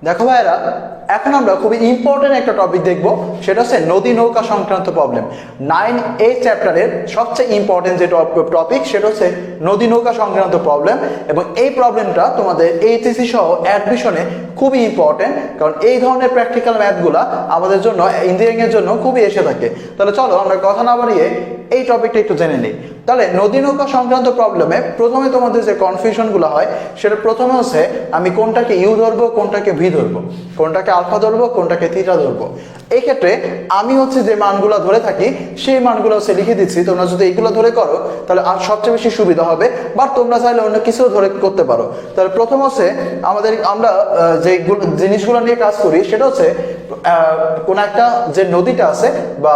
দেখো ভাইরা, এখন আমরা খুবই ইম্পর্টেন্ট একটা টপিক দেখব, সেটা হচ্ছে নদী নৌকা সংক্রান্ত প্রবলেম। 9A চ্যাপ্টারের সবচেয়ে ইম্পর্টেন্ট যে টপিক সেটা হচ্ছে নদী নৌকা সংক্রান্ত প্রবলেম। এবং এই প্রবলেমটা তোমাদের এইচএসসি সহ অ্যাডমিশনে খুবই ইম্পর্টেন্ট, কারণ এই ধরনের প্র্যাকটিক্যাল ম্যাথগুলা আমাদের জন্য ইঞ্জিনিয়ারিংয়ের জন্য খুবই এসে থাকে। তাহলে চলো আমরা কথা না বাড়িয়ে এই টপিকটা একটু জেনে নিই। তাহলে নদী নৌকা সংক্রান্ত প্রবলেমে প্রথমে তোমাদের যে কনফিউশনগুলো হয় সেটা প্রথমে হচ্ছে আমি কোনটাকে ইউ ধরবো, কোনটাকে ভি ধরবো, কোনটাকে আলফা ধরবো, কোনটাকে থিটা ধরবো। এই ক্ষেত্রে আমি হচ্ছে যে মানগুলো ধরে থাকি সেই মানগুলো হচ্ছে লিখে দিচ্ছি। তোমরা যদি এইগুলো ধরে করো তাহলে আর সবচেয়ে বেশি সুবিধা হবে, বা তোমরা চাইলে অন্য কিছু ধরে করতে পারো। তাহলে প্রথম হচ্ছে আমরা যে জিনিসগুলো নিয়ে কাজ করি সেটা হচ্ছে কোন একটা যে নদীটা আছে বা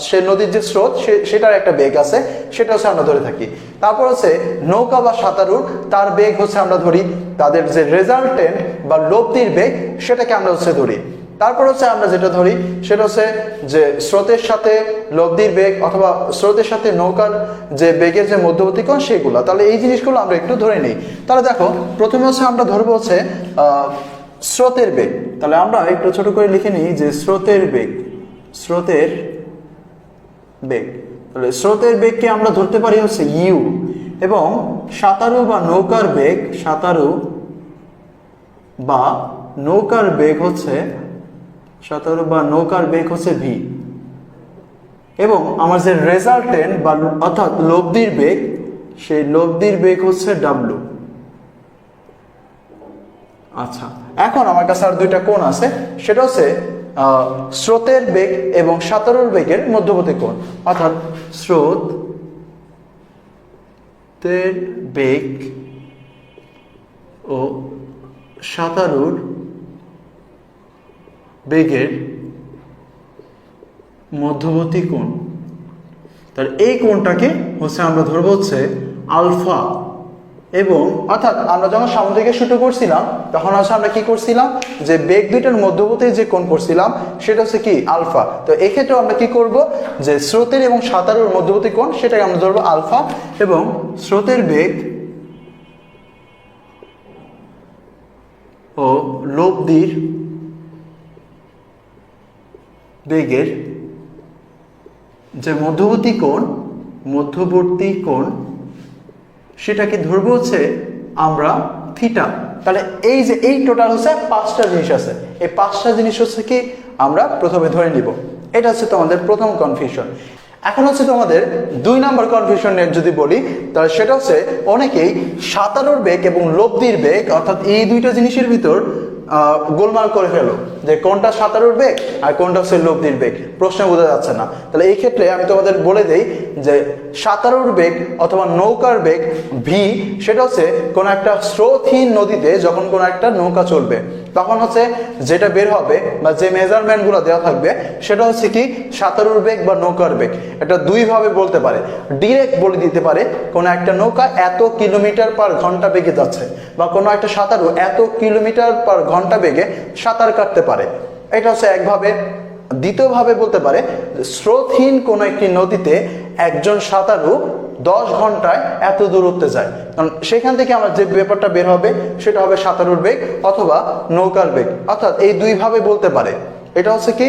সে নদীর যে স্রোত সেটার একটা বেগ আছে, সেটা হচ্ছে আমরা ধরে থাকি। তারপর হচ্ছে নৌকা বা সাঁতারুর তার বেগ হচ্ছে আমরা ধরি, তাদের যে রেজাল্টেন্ট বা লব্ধির বেগ সেটাকে আমরা হচ্ছে ধরি। তারপর হচ্ছে আমরা যেটা ধরি সেটা হচ্ছে যে স্রোতের সাথে লব্ধির বেগ অথবা স্রোতের সাথে নৌকার যে বেগের যে মধ্যবর্তী কোণ সেগুলো। তাহলে এই জিনিসগুলো আমরা একটু ধরে নিই। তাহলে দেখো, প্রথমে হচ্ছে আমরা ধরবো হচ্ছে স্রোতের বেগ। তাহলে আমরা একটু ছোট করে লিখে নিই যে স্রোতের বেগ, স্রোতের বেগ। তাহলে স্রোতের বেগকে আমরা ধরতে পারি হচ্ছে ইউ, এবং সাঁতারু বা নৌকার বেগ, সাঁতারু বা নৌকার বেগ হচ্ছে ভি, এবং আমার যে রেজাল্টেন্ট বা অর্থাৎ লব্ধির বেগ, সেই লব্ধির বেগ হচ্ছে ডাব্লু। আচ্ছা, এখন আমার কাছে আর দুইটা কোণ আছে, সেটা হচ্ছে স্রোতের বেগ এবং সাঁতারুর বেগের মধ্যবর্তী কোণ, অর্থাৎ স্রোতের বেগ ও সাঁতারুর বেগের মধ্যবর্তী কোণ। তাহলে এই কোণটাকে হচ্ছে আমরা ধরবো হচ্ছে আলফা। এবং অর্থাৎ আমরা যখন সামনে থেকে শুরু করছিলাম তখন হচ্ছে আমরা কি করছিলাম, যে বেগ দুইটার মধ্যবর্তী যে কোণ করছিলাম সেটা হচ্ছে কি আলফা। তো এক্ষেত্রে আমরা কি করব, যে স্রোতের এবং সাঁতারুর মধ্যবর্তী কোণ সেটাকে আমরা ধরবো আলফা, এবং স্রোতের বেগ ও লব্ধির বেগের যে মধ্যবর্তী কোণ সেটাকে ধরবো হচ্ছে আমরা থিটা। তাহলে এই যে এই টোটাল হচ্ছে 5টা জিনিস আছে, এই 5টা জিনিস হচ্ছে কি আমরা প্রথমে ধরে নিব। এটা হচ্ছে তোমাদের প্রথম কনফিউশন। এখন হচ্ছে তোমাদের 2 নম্বর কনফিউশনের যদি বলি, তাহলে সেটা হচ্ছে অনেকেই সাঁতারুর বেগ এবং লব্ধির বেগ অর্থাৎ এই দুইটা জিনিসের ভিতর গোলমাল করে ফেলো, যে কোনটা সাঁতারুর বেগ আর কোনটা হচ্ছে লব্ধির বেগ, প্রশ্ন বোঝা যাচ্ছে না। তাহলে এই ক্ষেত্রে আমি তোমাদের বলে দেই যে সাঁতারুর বেগ অথবা নৌকার বেগ ভি, সেটা হচ্ছে কোন একটা স্রোতহীন নদীতে যখন কোন একটা নৌকা চলবে তখন হচ্ছে যেটা বের হবে বা যে মেজারমেন্টগুলো দেওয়া থাকবে সেটা হচ্ছে কি সাঁতারুর বেগ বা নৌকার বেগ। এটা দুইভাবে বলতে পারে, ডিরেক্ট বলে দিতে পারে কোন একটা নৌকা এত কিলোমিটার পার ঘন্টা বেগে যাচ্ছে, বা কোনো একটা সাঁতারু এত কিলোমিটার পার ঘন্টা বেগে সাঁতার কাটতে পারে। এটা হচ্ছে একভাবে। দ্বিতীয়ভাবে বলতে পারে স্রোতহীন কোনো একটি নদীতে একজন সাঁতারু 10 ঘন্টায় এত দূরত্বে যায়, কারণ সেখান থেকে আমার যে ব্যাপারটা বের হবে সেটা হবে সাঁতারুর বেগ অথবা নৌকার বেগ। অর্থাৎ এই দুইভাবে বলতে পারে। এটা হচ্ছে কি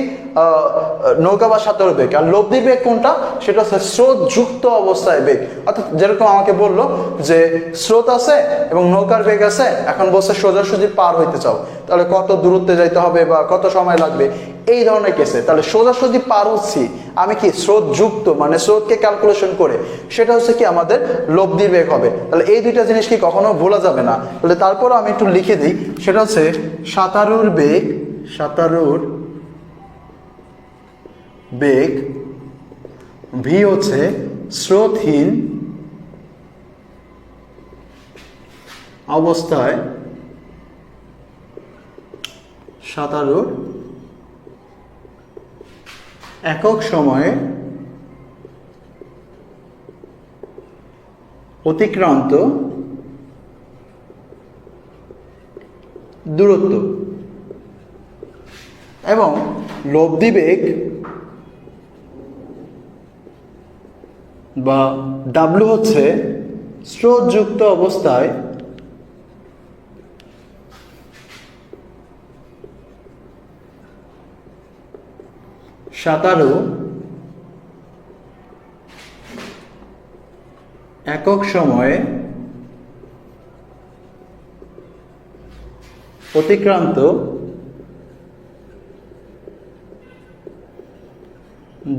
নৌকা বা সাঁতারুর বেগ। আর লব্ধির বেগ কোনটা, সেটা হচ্ছে স্রোত যুক্ত অবস্থায় বেগ। অর্থাৎ যেরকম আমাকে বললো যে স্রোত আছে এবং নৌকার বেগ আছে, এখন বলছে সোজাসুজি পার হইতে চাও, তাহলে কত দূরত্বে যাইতে হবে বা কত সময় লাগবে, এই ধরনের কেসে তাহলে সোজাসুজি পার হচ্ছি আমি কি স্রোত যুক্ত, মানে স্রোতকে ক্যালকুলেশন করে, সেটা হচ্ছে কি আমাদের লব্ধির বেগ হবে। তাহলে এই দুইটা জিনিস কি কখনো ভোলা যাবে না। তাহলে তারপর আমি একটু লিখে দিই, সেটা হচ্ছে সাঁতারুর বেগ ভি হচ্ছে স্রোতহীন অবস্থায় সাঁতারুর একক সময়ে অতিক্রান্ত দূরত্ব, এবং লব্ধি বেগ বা ডাব্লু হচ্ছে স্রোতযুক্ত অবস্থায় 17 একক সময়ে অতিক্রান্ত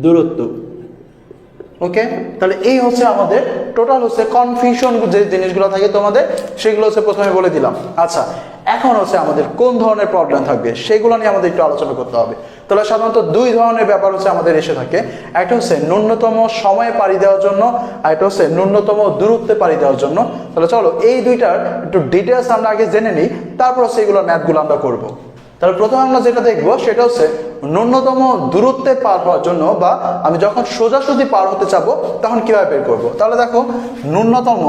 দূরত্ব। ওকে, তাহলে এই হচ্ছে আমাদের টোটাল হচ্ছে কনফিউশন যে জিনিসগুলো থাকে তোমাদের সেগুলো হচ্ছে প্রথমে বলে দিলাম। আচ্ছা, এখন হচ্ছে আমাদের কোন ধরনের প্রবলেম থাকবে সেগুলো নিয়ে আমাদের একটু আলোচনা করতে হবে। তাহলে সাধারণত দুই ধরনের ব্যাপার হচ্ছে আমাদের এসে থাকে। একটা হচ্ছে ন্যূনতম সময়ে পাড়ি দেওয়ার জন্য, আর একটা হচ্ছে ন্যূনতম দূরত্বে পাড়ি দেওয়ার জন্য। তাহলে চলো এই দুইটার একটু ডিটেলস আমরা আগে জেনে নিই, তারপর হচ্ছে এগুলো ম্যাথগুলো আমরা করবো। তাহলে প্রথমে আমরা যেটা দেখবো সেটা হচ্ছে ন্যূনতম দূরত্বে পার হওয়ার জন্য, বা আমি যখন সোজাসুজি পার হতে চাবো তখন কিভাবে বের করবো। তাহলে দেখো ন্যূনতম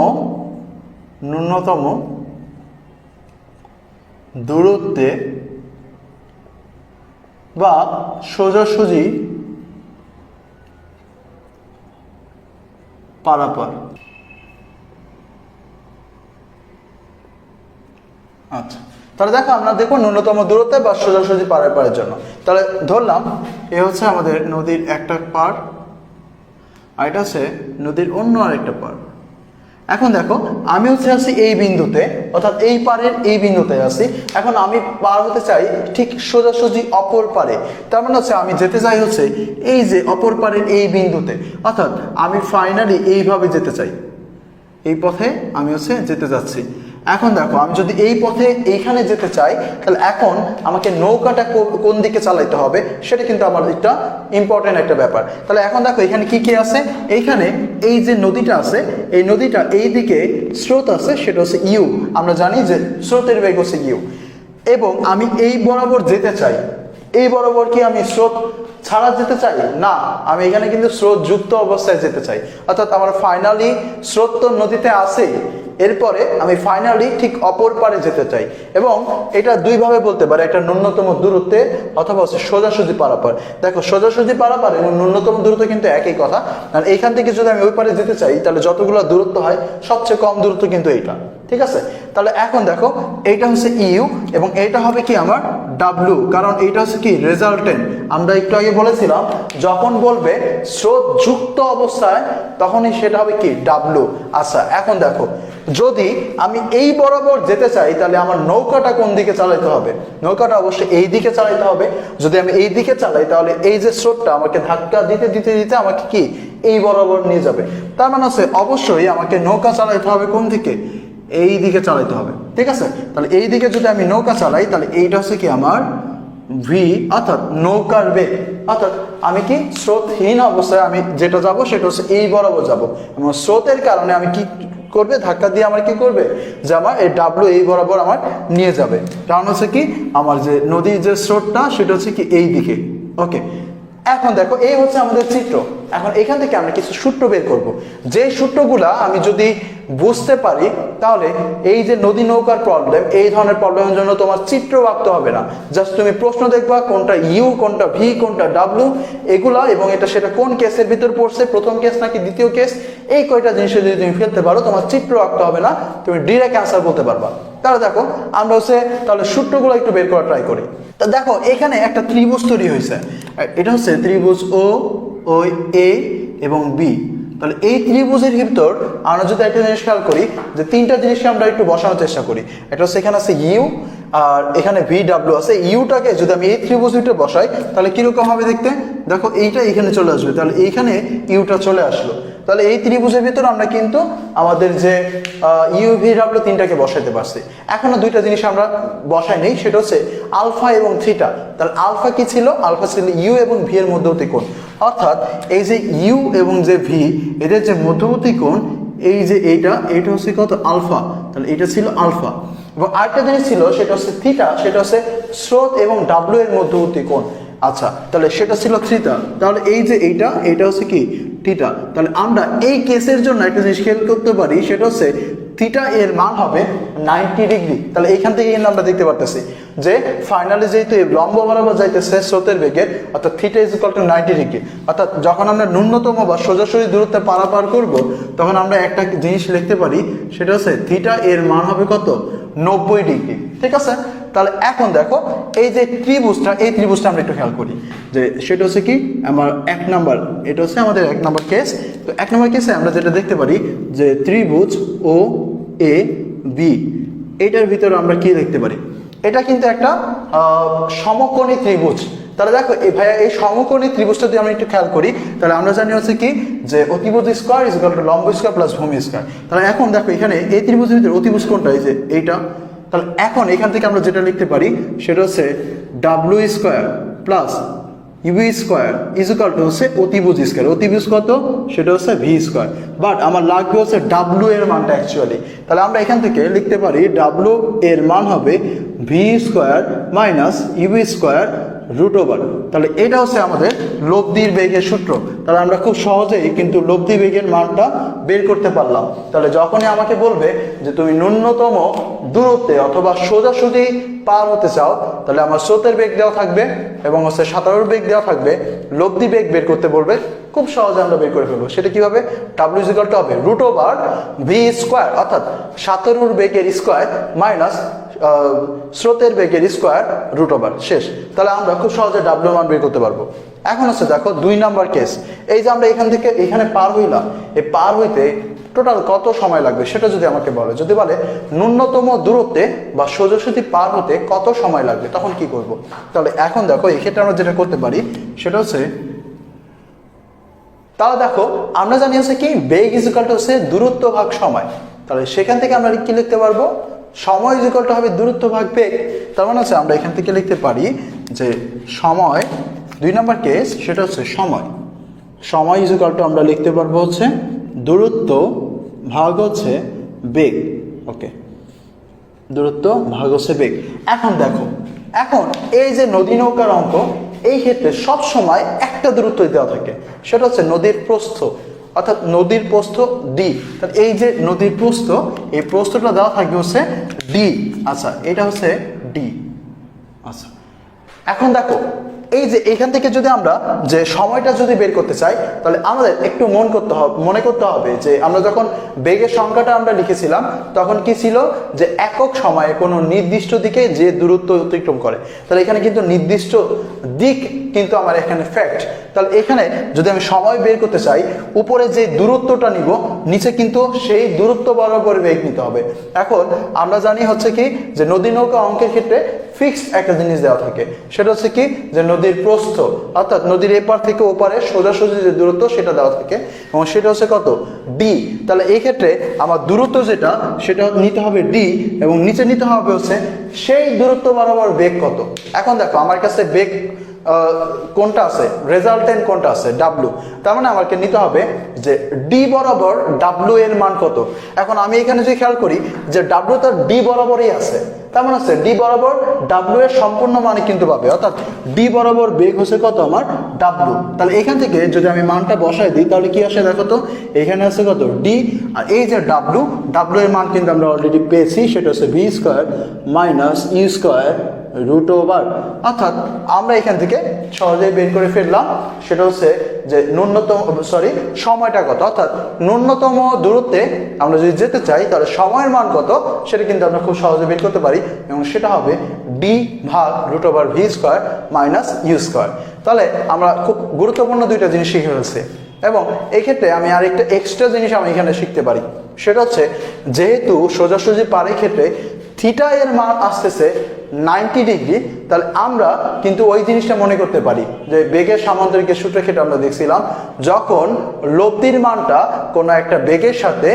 দূরত্বে বা সোজাসুজি পারাপার। আচ্ছা, তাহলে দেখো আমরা দেখো ন্যূনতম দূরত্বে বা সোজাসুজি পারাপারের জন্য। তাহলে ধরলাম এ হচ্ছে আমাদের নদীর একটা পার, আর এটা হচ্ছে নদীর অন্য আরেকটা পার। এখন দেখো আমি হচ্ছে আছি এই বিন্দুতে, অর্থাৎ এই পারের এই বিন্দুতে আছি। এখন আমি পার হতে চাই ঠিক সোজাসুজি অপর পারে, তার মানে হচ্ছে আমি যেতে চাই হচ্ছে এই যে অপর পারের এই বিন্দুতে, অর্থাৎ আমি ফাইনালি এইভাবে যেতে চাই, এই পথে আমি হচ্ছে যেতে যাচ্ছি। এখন দেখো আমি যদি এই পথে এইখানে যেতে চাই, তাহলে এখন আমাকে নৌকাটা কোন দিকে চালাইতে হবে সেটা কিন্তু আমার একটা ইম্পর্টেন্ট একটা ব্যাপার। তাহলে এখন দেখো এখানে কি কি আছে, এইখানে এই যে নদীটা আছে, এই নদীটা এই দিকে স্রোত আছে, সেটা হচ্ছে ইউ। আমরা জানি যে স্রোতের বেগ হচ্ছে ইউ, এবং আমি এই বরাবর যেতে চাই। এই বরাবর কি আমি স্রোত ছাড়া যেতে চাই না, আমি এখানে কিন্তু স্রোত যুক্ত অবস্থায় যেতে চাই। অর্থাৎ আমার ফাইনালি স্রোত তো নদীতে আছে, এরপরে আমি ফাইনালি ঠিক অপর পারে যেতে চাই। এবং এটা দুইভাবে বলতে পারে, একটা ন্যূনতম দূরত্বে অথবা হচ্ছে সোজাসুজি পারাপার। দেখো সোজাসুজি পারাপার এবং ন্যূনতম দূরত্ব কিন্তু একই কথা, কারণ এইখান থেকে যদি আমি ওই পারে যেতে চাই তাহলে যতগুলো দূরত্ব হয় সবচেয়ে কম দূরত্ব কিন্তু এইটা, ঠিক আছে। তাহলে এখন দেখো এইটা হচ্ছে ইউ এবং এইটা হবে কি আমার ডাব্লিউ, কারণ এইটা হচ্ছে কি রেজাল্টেন্ট। আমরা একটু আগে বলেছিলাম যখন বলবে স্রোত যুক্ত অবস্থায় তখনই সেটা হবে কি ডাব্লিউ। আচ্ছা, এখন দেখো যদি আমি এই বরাবর যেতে চাই তাহলে আমার নৌকাটা কোন দিকে চালাইতে হবে, নৌকাটা অবশ্যই এই দিকে চালাইতে হবে। যদি আমি এই দিকে চালাই তাহলে এই যে স্রোতটা আমাকে ধাক্কা দিতে দিতে দিতে আমাকে কি এই বরাবর নিয়ে যাবে। তার মানে হচ্ছে অবশ্যই আমাকে নৌকা চালাইতে হবে কোন দিকে, এই দিকে চালাইতে হবে, ঠিক আছে। তাহলে এই দিকে যদি আমি নৌকা চালাই তাহলে এইটা হচ্ছে কি আমার ভি, অর্থাৎ নৌকার বেগ। অর্থাৎ আমি কি স্রোতহীন অবস্থায় আমি যেটা যাব সেটা হচ্ছে এই বরাবর যাব, এবং স্রোতের কারণে আমি কি করবে, ধাক্কা দিয়ে আমার কি করবে, যে আমার এই ডাব্লিউ এই বরাবর আমার নিয়ে যাবে। কারণ হচ্ছে কি আমার যে নদীর যে স্রোতটা সেটা হচ্ছে কি এই দিকে। ওকে, এখন দেখো এই হচ্ছে আমাদের চিত্র। এখন এখান থেকে আমরা কিছু সূত্র বের করব, যে সূত্রগুলা আমি যদি বুঝতে পারি তাহলে এই যে নদী নৌকার প্রবলেম, এই ধরনের প্রবলেমের জন্য তোমার চিত্র আঁকতে হবে না, জাস্ট তুমি প্রশ্ন দেখবা কোনটা ইউ, কোনটা ভি, কোনটা ডাব্লিউ এগুলা, এবং এটা সেটা কোন কেসের ভিতর পড়ছে, প্রথম কেস নাকি দ্বিতীয় কেস, এই কয়টা জিনিসে যদি তুমি ফেলতে পারো তোমার চিত্র আঁকতে হবে না, তুমি ডিরেক্ট অ্যান্সার বলতে পারবা। তাহলে দেখো আমরা হচ্ছে তাহলে সূত্রগুলো একটু বের করা ট্রাই করি। তা দেখো এখানে একটা ত্রিভুজ তৈরি হয়েছে, এটা হচ্ছে ত্রিভুজ ও এ এবং বি। তাহলে এই ত্রিভুজের ভিতর আমরা যদি একটা জিনিস খেয়াল করি যে তিনটা জিনিসকে আমরা একটু বসানোর চেষ্টা করি। এটা হচ্ছে এখানে আছে ইউ আর এখানে ভি ডাব্লিউ আছে। ইউটাকে যদি আমি এই ত্রিভুজ ভিতরে বসাই তাহলে কিরকম হবে দেখতে, দেখো এইটা এখানে চলে আসবে, তাহলে এইখানে ইউটা চলে আসলো। তাহলে এই ত্রিভুজের ভিতর আমরা কিন্তু আমাদের যে ইউ ভি ডাব্লিউ তিনটাকে বসাইতে পারছি। এখনো দুইটা জিনিস আমরা বসাই নেই, সেটা হচ্ছে আলফা এবং থিটা। তাহলে আলফা কি ছিল, আলফা ছিল ইউ এবং ভি এর মধ্যবর্তী কোণ, অর্থাৎ এই যে ইউ এবং যে ভি এদের যে মধ্যবর্তী কোণ, এই যে এইটা হচ্ছে কত আলফা, তাহলে এটা ছিল আলফা। এবং আরেকটা জিনিস ছিল সেটা হচ্ছে থিটা, সেটা হচ্ছে স্রোত এবং ডাব্লিউ এর মধ্যবর্তী কোণ। আচ্ছা, তাহলে সেটা ছিল থিটা। তাহলে এই যে এইটা হচ্ছে কি থিটা। তাহলে আমরা এই কেসের জন্য একটা জিনিস খেয়াল করতে পারি, সেটা হচ্ছে থিটা এর মান হবে 90 ডিগ্রি। তাহলে এইখান থেকে কিন্তু আমরা দেখতে পারতেছি যে ফাইনালি যেহেতু লম্ব বরাবর যাইতেছে স্রোতের বেগের, অর্থাৎ theta is equal to 90 degree. অর্থাৎ যখন আমরা ন্যূনতম বা সোজাসুজি দূরত্বে পারাপার করব তখন আমরা একটা জিনিস লিখতে পারি, সেটা হচ্ছে থিটা এর মান হবে কত 90 ডিগ্রি, ঠিক আছে। তাহলে এখন দেখো এই যে ত্রিভুজটা, এই ত্রিভুজটা আমরা একটু খেয়াল করি যে সেটা হচ্ছে কি আমার 1 নাম্বার, এটা হচ্ছে আমাদের 1 নাম্বার কেস। তো 1 নাম্বার কেসে আমরা যেটা দেখতে পারি যে ত্রিভুজ ও এ বি, এটার ভিতরে আমরা কি দেখতে পারি, এটা কিন্তু একটা সমকোণী ত্রিভুজ। তাহলে দেখো এই ভাইয়া এই সমকোণী ত্রিভুজটা যদি আমরা একটু খেয়াল করি তাহলে আমরা জানি হচ্ছে কি যে অতিভুজ স্কোয়ার ইজ ইকুয়াল টু লম্ব স্কোয়ার প্লাস ভূমি স্কোয়ার। তাহলে এখন দেখো এখানে এই ত্রিভুজের ভিতরে অতিভুজ কোনটা, এই যে এইটা। তাহলে এখন এখান থেকে আমরা যেটা লিখতে পারি সেটা হচ্ছে W square plus U square is equal to হচ্ছে অতিভুজ স্কোয়ার। অতিভুজ কত, সেটা হচ্ছে ভি স্কোয়ার, বাট আমার লাগবে হচ্ছে ডাব্লিউ এর মানটা অ্যাকচুয়ালি। তাহলে আমরা এখান থেকে লিখতে পারি ডাব্লিউ এর মান হবে V square minus U square root over. তাহলে এটা হচ্ছে আমাদের লব্ধির বেগের সূত্র। তাহলে আমরা খুব সহজেই কিন্তু লব্ধি বেগের মানটা বের করতে পারলাম। তাহলে যখনই আমাকে বলবে যে তুমি ন্যূনতম দূরত্বে অথবা সোজাসুজি পার হতে চাও, তাহলে আমার স্রোতের বেগ দেওয়া থাকবে এবং হচ্ছে সাঁতারুর বেগ দেওয়া থাকবে, লব্ধি বেগ বের করতে বলবে, খুব সহজে আমরা বের করে ফেলবো। সেটা কিভাবে, ডাব্লিউ ইজ ইকুয়াল টু হবে রুট ওভার ভি স্কোয়ার, অর্থাৎ সাঁতারুর বেগের স্কোয়ার মাইনাস স্রোতের বেগের স্কোয়ার রুট ওভার, শেষ। তাহলে আমরা খুব সহজে ডাব্লিউ মান বের করতে পারবো। এখন হচ্ছে দেখো 2 নাম্বার কেস, এই যে আমরা এখান থেকে এখানে পার হইলাম, এই পার হইতে টোটাল কত সময় লাগবে সেটা যদি আমাকে বলে, যদি বলে ন্যূনতম দূরত্বে বা সোজাসুজি পার হতে কত সময় লাগবে, তখন কি করব। তাহলে এখন দেখো এই ক্ষেত্রে আমরা যেটা করতে পারি সেটা হচ্ছে, তাহলে দেখো আমরা জানি হচ্ছে কি বেগ ইজ ইকুয়াল টু হচ্ছে দূরত্ব ভাগ সময়। তাহলে সেখান থেকে আমরা কি লিখতে পারবো, সময় ইজ ইকুয়াল টু হবে দূরত্ব ভাগ বেগ। তার মানে হচ্ছে আমরা এখান থেকে লিখতে পারি যে সময়, 2 নাম্বার কেস সেটা হচ্ছে সময়, সময় ইজ ইকুয়াল টু আমরা লিখতে পারবো হচ্ছে দূরত্ব ভাগ হচ্ছে বেগ। ওকে, দূরত্ব ভাগ হচ্ছে বেগ। এখন দেখো, এখন এই যে নদী নৌকার অঙ্ক, এই ক্ষেত্রে সব সময় একটা দূরত্ব দেওয়া থাকে, সেটা হচ্ছে নদীর প্রস্থ, অর্থাৎ নদীর প্রস্থ ডি। তাহলে এই যে নদীর প্রস্থ, এই প্রস্থটা দেওয়া থাকবে হচ্ছে ডি। আচ্ছা, এটা হচ্ছে ডি। আচ্ছা, এখন দেখো এই যে এখান থেকে যদি আমরা যে সময়টা যদি বের করতে চাই, তাহলে আমাদের একটু মনে করতে হবে যে আমরা যখন বেগের সংখ্যাটা আমরা লিখেছিলাম তখন কি ছিল যে একক সময়ে কোনো নির্দিষ্ট দিকে যে দূরত্ব অতিক্রম করে। তাহলে এখানে কিন্তু নির্দিষ্ট দিক কিন্তু আমার এখানে ফ্যাক্ট। তাহলে এখানে যদি আমি সময় বের করতে চাই, উপরে যে দূরত্বটা নিব, নিচে কিন্তু সেই দূরত্ব বরাবর বেগ নিতে হবে। এখন আমরা জানি হচ্ছে কি যে নদী নৌকা অঙ্কের ক্ষেত্রে ফিক্সড একটা জিনিস দেওয়া থাকে, সেটা হচ্ছে কি যে নদীর প্রস্থ, অর্থাৎ নদীর এপার থেকে ওপারে সোজাসুজি যে দূরত্ব সেটা দেওয়া থাকে এবং সেটা হচ্ছে কত, ডি। তাহলে এই ক্ষেত্রে আমার দূরত্ব যেটা সেটা নিতে হবে ডি এবং নিচে নিতে হবে হচ্ছে সেই দূরত্ব বরাবর বেগ কত। এখন দেখো আমার কাছে বেগ কোনটা আছে, রেজাল্টেন্ট কোনটা আছে, ডাব্লু। তার মানে আমাকে নিতে হবে যে ডি বরাবর ডাব্লু এর মান কত। এখন আমি এখানে যদি খেয়াল করি যে ডাব্লু তার ডি বরাবরই আছে, তার মানে হচ্ছে ডি বরাবর ডাব্লু এর সম্পূর্ণ মানে কিন্তু পাবে, অর্থাৎ ডি বরাবর বেগ হচ্ছে কত আমার ডাব্লু। তাহলে এখান থেকে যদি আমি মানটা বসাই দিই তাহলে কি আসে দেখো তো, এখানে আছে কত ডি, আর এই যে ডাব্লু, ডাব্লু এর মান কিন্তু আমরা অলরেডি পেয়েছি, সেটা হচ্ছে V square minus U square root over. অর্থাৎ আমরা এখান থেকে সহজেই বের করে ফেললাম সেটা হচ্ছে যে সময়টা কত, অর্থাৎ ন্যূনতম দূরত্বে আমরা যদি যেতে চাই তাহলে সময়ের মান কত সেটা কিন্তু আমরা খুব সহজে বের করতে পারি এবং সেটা হবে ডি ভাগ root over V square minus U square. তাহলে আমরা খুব গুরুত্বপূর্ণ দুইটা জিনিস শিখে ফেলছি এবং এই ক্ষেত্রে আমি আরেকটা এক্সট্রা জিনিস আমি এখানে শিখতে পারি, সেটা হচ্ছে যেহেতু সোজাসুজি পারের ক্ষেত্রে থিটা এর মান আসতেছে 90 ডিগ্রি, তাহলে আমরা কিন্তু ওই জিনিসটা মনে করতে পারি যে বেগের সামান্তরিকের সূত্রের ক্ষেত্রে আমরা দেখছিলাম যখন লব্ধির মানটা কোনো একটা বেগের সাথে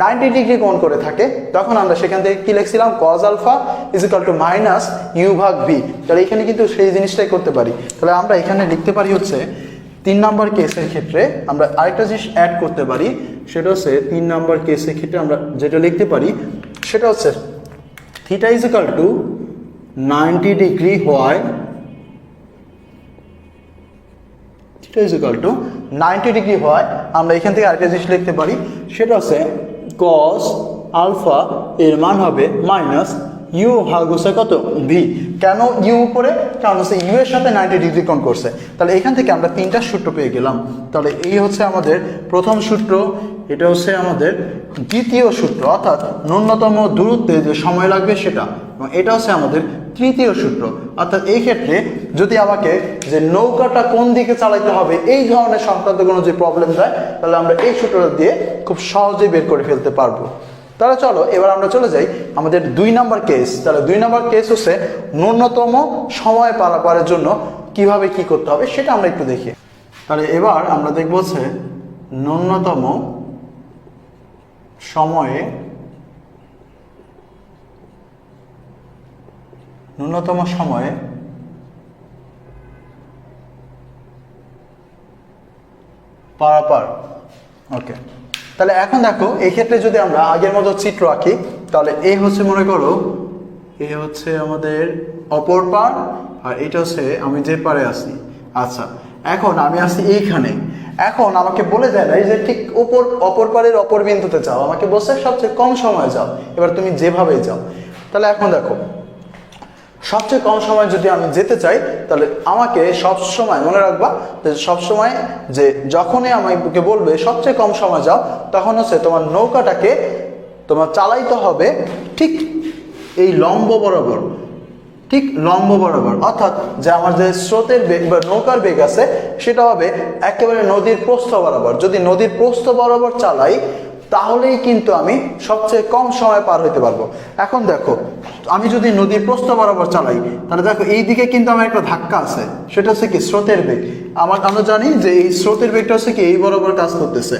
90 ডিগ্রি কোণ করে থাকে তখন আমরা সেখান থেকে কি লিখছিলাম, cos alpha is equal to minus U ভাগ ভি। তাহলে এখানে কিন্তু সেই জিনিসটাই করতে পারি। তাহলে আমরা এখানে লিখতে পারি হচ্ছে 3 নাম্বার কেসের ক্ষেত্রে আমরা আরেকটা জিনিস অ্যাড করতে পারি, সেটা হচ্ছে 3 নাম্বার কেসের ক্ষেত্রে আমরা যেটা লিখতে পারি সেটা হচ্ছে theta is equal to 90 degree হয়, theta is equal to 90 degree হয় আমরা এখান থেকে আরেকটা জিনিস লিখতে পারি, সেটা হচ্ছে কস আলফা এর মান হবে মাইনাস ইউ ভাগ হচ্ছে কত ভি। কেন ইউ উপরে? কারণ হচ্ছে ইউ এর সাথে 90 ডিগ্রি কোণ করছে। তাহলে এখান থেকে আমরা তিনটা সূত্র পেয়ে গেলাম। তাহলে এই হচ্ছে আমাদের প্রথম সূত্র, এটা হচ্ছে আমাদের দ্বিতীয় সূত্র, অর্থাৎ ন্যূনতম দূরত্বে যে সময় লাগবে সেটা, এবং এটা হচ্ছে আমাদের তৃতীয় সূত্র। অর্থাৎ এই ক্ষেত্রে যদি আমাকে যে নৌকাটা কোন দিকে চালাইতে হবে এই ধরনের সংক্রান্ত কোনো যে প্রবলেম দেয়, তাহলে আমরা এই সূত্রটা দিয়ে খুব সহজেই বের করে ফেলতে পারবো। তাহলে চলো এবার আমরা চলে যাই আমাদের 2 নম্বর কেস। তাহলে 2 নম্বর কেস হচ্ছে ন্যূনতম সময় পারাপারের জন্য কিভাবে কি করতে হবে সেটা আমরা একটু দেখি। তাহলে এবার আমরা দেখবো হচ্ছে ন্যূনতম সময়ে পারাপার। ওকে, তাহলে এখন দেখো এই ক্ষেত্রে যদি আমরা আগের মতো চিত্র আঁকি, তাহলে এই হচ্ছে মনে করো এই হচ্ছে আমাদের অপর পার, আর এটা হচ্ছে আমি যে পারে আছি। আচ্ছা, এখন আমি আছি এইখানে। এখন আমাকে বলে দেয় না যে ঠিক অপর পারের অপর বিন্দুতে যাও, আমাকে বলছে সবচেয়ে কম সময় যাও। এবার তুমি যেভাবেই যাও। তাহলে এখন দেখো সবচেয়ে কম সময় যদি আমি যেতে চাই, তাহলে আমাকে সবসময় মনে রাখবা যে সবসময় যে যখনই আমাকে বলবে সবচেয়ে কম সময় যাও, তখন হচ্ছে তোমার নৌকাটাকে তোমার চালাইতে হবে ঠিক এই লম্ব বরাবর, ঠিক লম্ব বরাবর। অর্থাৎ যে আমার যে স্রোতের বেগ বা নৌকার বেগ আছে সেটা হবে একেবারে নদীর প্রস্থ বরাবর। যদি নদীর প্রস্থ বরাবর চালাই তাহলেই কিন্তু আমি সবচেয়ে কম সময় পার হইতে পারবো। এখন দেখো আমি যদি নদীর প্রস্থ বরাবর চালাই, তাহলে দেখো এই দিকে কিন্তু আমার একটা ধাক্কা আছে, সেটা হচ্ছে কি স্রোতের বেগ। আমরা জানি যে এই স্রোতের বেগটা হচ্ছে কি এই বরাবর কাজ করতেছে,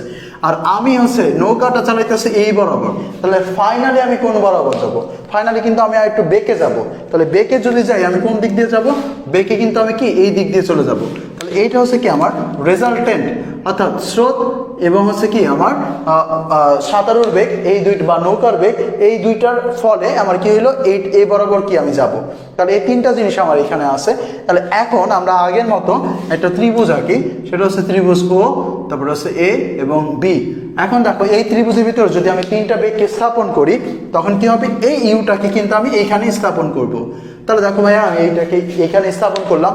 আর আমি হচ্ছে নৌকাটা চালাইতেছে এই বরাবর। তাহলে ফাইনালি আমি কোন বরাবর যাব? ফাইনালি কিন্তু আমি আর একটু বেঁকে যাব। তাহলে বেঁকে যদি যাই আমি কোন দিক দিয়ে যাব? বেঁকে কিন্তু আমি কি এই দিক দিয়ে চলে যাব। তাহলে এইটা হচ্ছে কি আমার রেজাল্টেন্ট, অর্থাৎ স্রোত এবং হচ্ছে কি আমার সাঁতারুর বেগ, এই দুইটা বা নৌকার বেগ, এই দুইটার ফলে আমার কি হইলো এই বরাবর কি আমি যাব। তাহলে এই তিনটা জিনিস আমার এখানে আছে। তাহলে এখন আমরা আগের মতো একটা ত্রিভুজ আঁকি, সেটা হচ্ছে ত্রিভুজ ও, তারপরে হচ্ছে এ এবং বি। এখন দেখো এই ত্রিভুজের ভিতরে যদি আমি তিনটা বেগকে স্থাপন করি, তখন কি হবে? এই ইউটাকে কিন্তু আমি এইখানে স্থাপন করব। তাহলে দেখো ভাইয়া আমি এইটাকে এইখানে স্থাপন করলাম।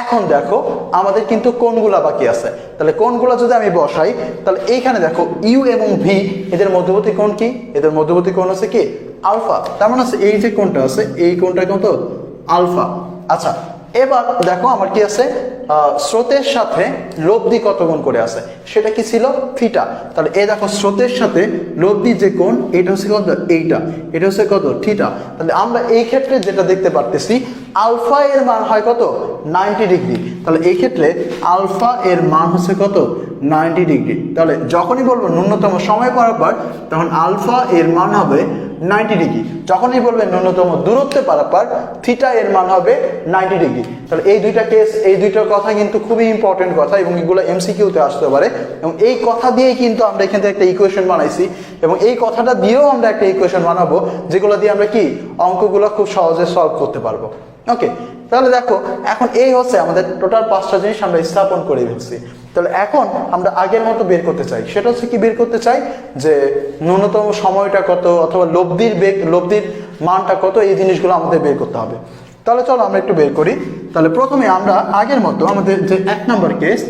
এখন দেখো আমাদের কিন্তু কোণগুলা বাকি আছে। তাহলে কোণগুলা যদি আমি বসাই, তাহলে এইখানে দেখো ইউ এবং ভি এদের মধ্যবর্তী কোণ কি? এদের মধ্যবর্তী কোণ আছে কি আলফা। তার মানে আছে এই যে কোণটা আছে এই কোণটা কত? আলফা। আচ্ছা, এবার দেখো আমার কি আছে, স্রোতের সাথে লব্ধি কত কোণ করে আছে, সেটা কি ছিল? থিটা। তাহলে এই দেখো স্রোতের সাথে লব্ধি যে কোণ এটা হচ্ছে কত? এইটা, এটা হচ্ছে কত? থিটা। তাহলে আমরা এই ক্ষেত্রে যেটা দেখতে পারতেছি আলফা এর মান হয় কত? 90 ডিগ্রি। তাহলে এই ক্ষেত্রে আলফা এর মান হচ্ছে কত? 90 ডিগ্রি। তাহলে যখনই বলবো ন্যূনতম সময় পারাপার, তখন আলফা এর মান হবে 90 ডিগ্রি। যখনই বলবে ন্যূনতম দূরত্বে পারাপার, থিটা এর মান হবে 90 ডিগ্রি। তাহলে এই দুইটা কেস, এই দুইটার কথা কিন্তু খুবই ইম্পর্টেন্ট কথা, এবং এগুলো এমসিকিউতে আসতে পারে। এবং এই কথা দিয়েই কিন্তু আমরা এখান থেকে একটা ইকুয়েশন বানাইছি, এবং এই কথাটা দিয়েও আমরা একটা ইকুয়েশন বানাবো, যেগুলো দিয়ে আমরা কি অঙ্কগুলো খুব সহজে সলভ করতে পারবো। ওকে, তাহলে দেখো এখন এই হচ্ছে আমাদের টোটাল 5টা জিনিস আমরা স্থাপন করে ফেলছি। তাহলে এখন আমরা আগের মতো বের করতে চাই, সেটা হচ্ছে কি বের করতে চাই যে ন্যূনতম সময়টা কত, অথবা লব্ধির বেগ, লব্ধির মানটা কত, এই জিনিসগুলো আমাদের বের করতে হবে। তাহলে চলো আমরা একটু বের করি। তাহলে প্রথমে আমরা আগের মতো আমাদের যে 1 নম্বর কেস,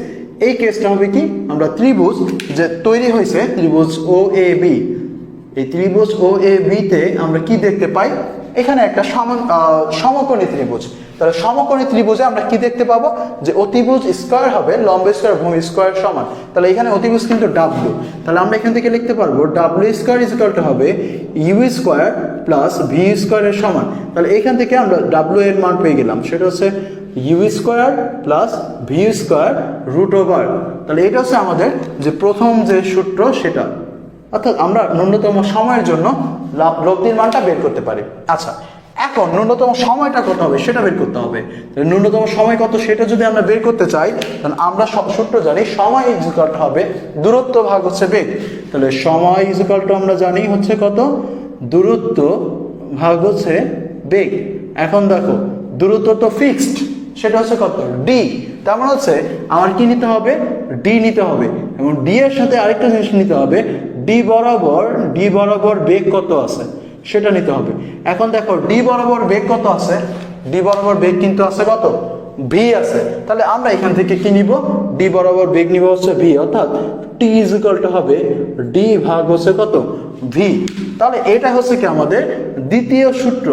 এই কেসটা হবে কি, আমরা ত্রিভুজ যে তৈরি হয়েছে ত্রিভুজ ও এ বি, এই ত্রিভুজ ও এ বিতে আমরা কি দেখতে পাই? এখানে একটা সমকোণী ত্রিভুজ। তাহলে সমকোণী ত্রিভুজে আমরা কি দেখতে পাবো? যে অতিভুজ স্কয়ার হবে লম্ব স্কয়ার ভূমি স্কয়ার সমান। তাহলে এখানে অতিভুজ কিন্তু ডাব্লিউ। তাহলে আমরা এখান থেকে লিখতে পারবো ডাব্লিউ স্কয়ার ইকুয়াল টু হবে ইউ স্কয়ার প্লাস ভি স্কয়ারের সমান। তাহলে এখান থেকে আমরা ডাব্লিউ এর মান পেয়ে গেলাম, সেটা হচ্ছে U square plus V square root over. তাহলে এটা হচ্ছে আমাদের যে প্রথম যে সূত্র সেটা, অর্থাৎ আমরা ন্যূনতম সময়ের জন্য লব্ধির মানটা বের করতে পারি। আচ্ছা, এখন ন্যূনতম সময়টা কত হবে সেটা বের করতে হবে। ন্যূনতম সময় কত সেটা যদি আমরা বের করতে চাই, তাহলে আমরা সূত্র জানি সময় ইকুয়াল টু হবে দূরত্ব ভাগ হচ্ছে বেগ। তাহলে সময় ইকুয়াল টু আমরা জানি হচ্ছে কত? দূরত্ব ভাগ হচ্ছে বেগ। এখন দেখো দূরত্ব তো ফিক্সড, সেটা হচ্ছে কত? ডি। তার মানে হচ্ছে আমার কি নিতে হবে? ডি নিতে হবে, এবং ডি এর সাথে আরেকটা জিনিস নিতে হবে, ডি বরাবর বেগ কত আছে সেটা নিতে হবে। এখন দেখো ডি বরাবর বেগ কত আছে, ডি বরাবর বেগ কিন্তু আছে কত, ভি আছে। তাহলে আমরা এখান থেকে কি নিব, ডি বরাবর বেগ নিব হচ্ছে ভি, অর্থাৎ টি ইজ ইকুয়াল টু হবে ডি ভাগ হচ্ছে কত, ভি। তাহলে এটা হচ্ছে কি আমাদের দ্বিতীয় সূত্র।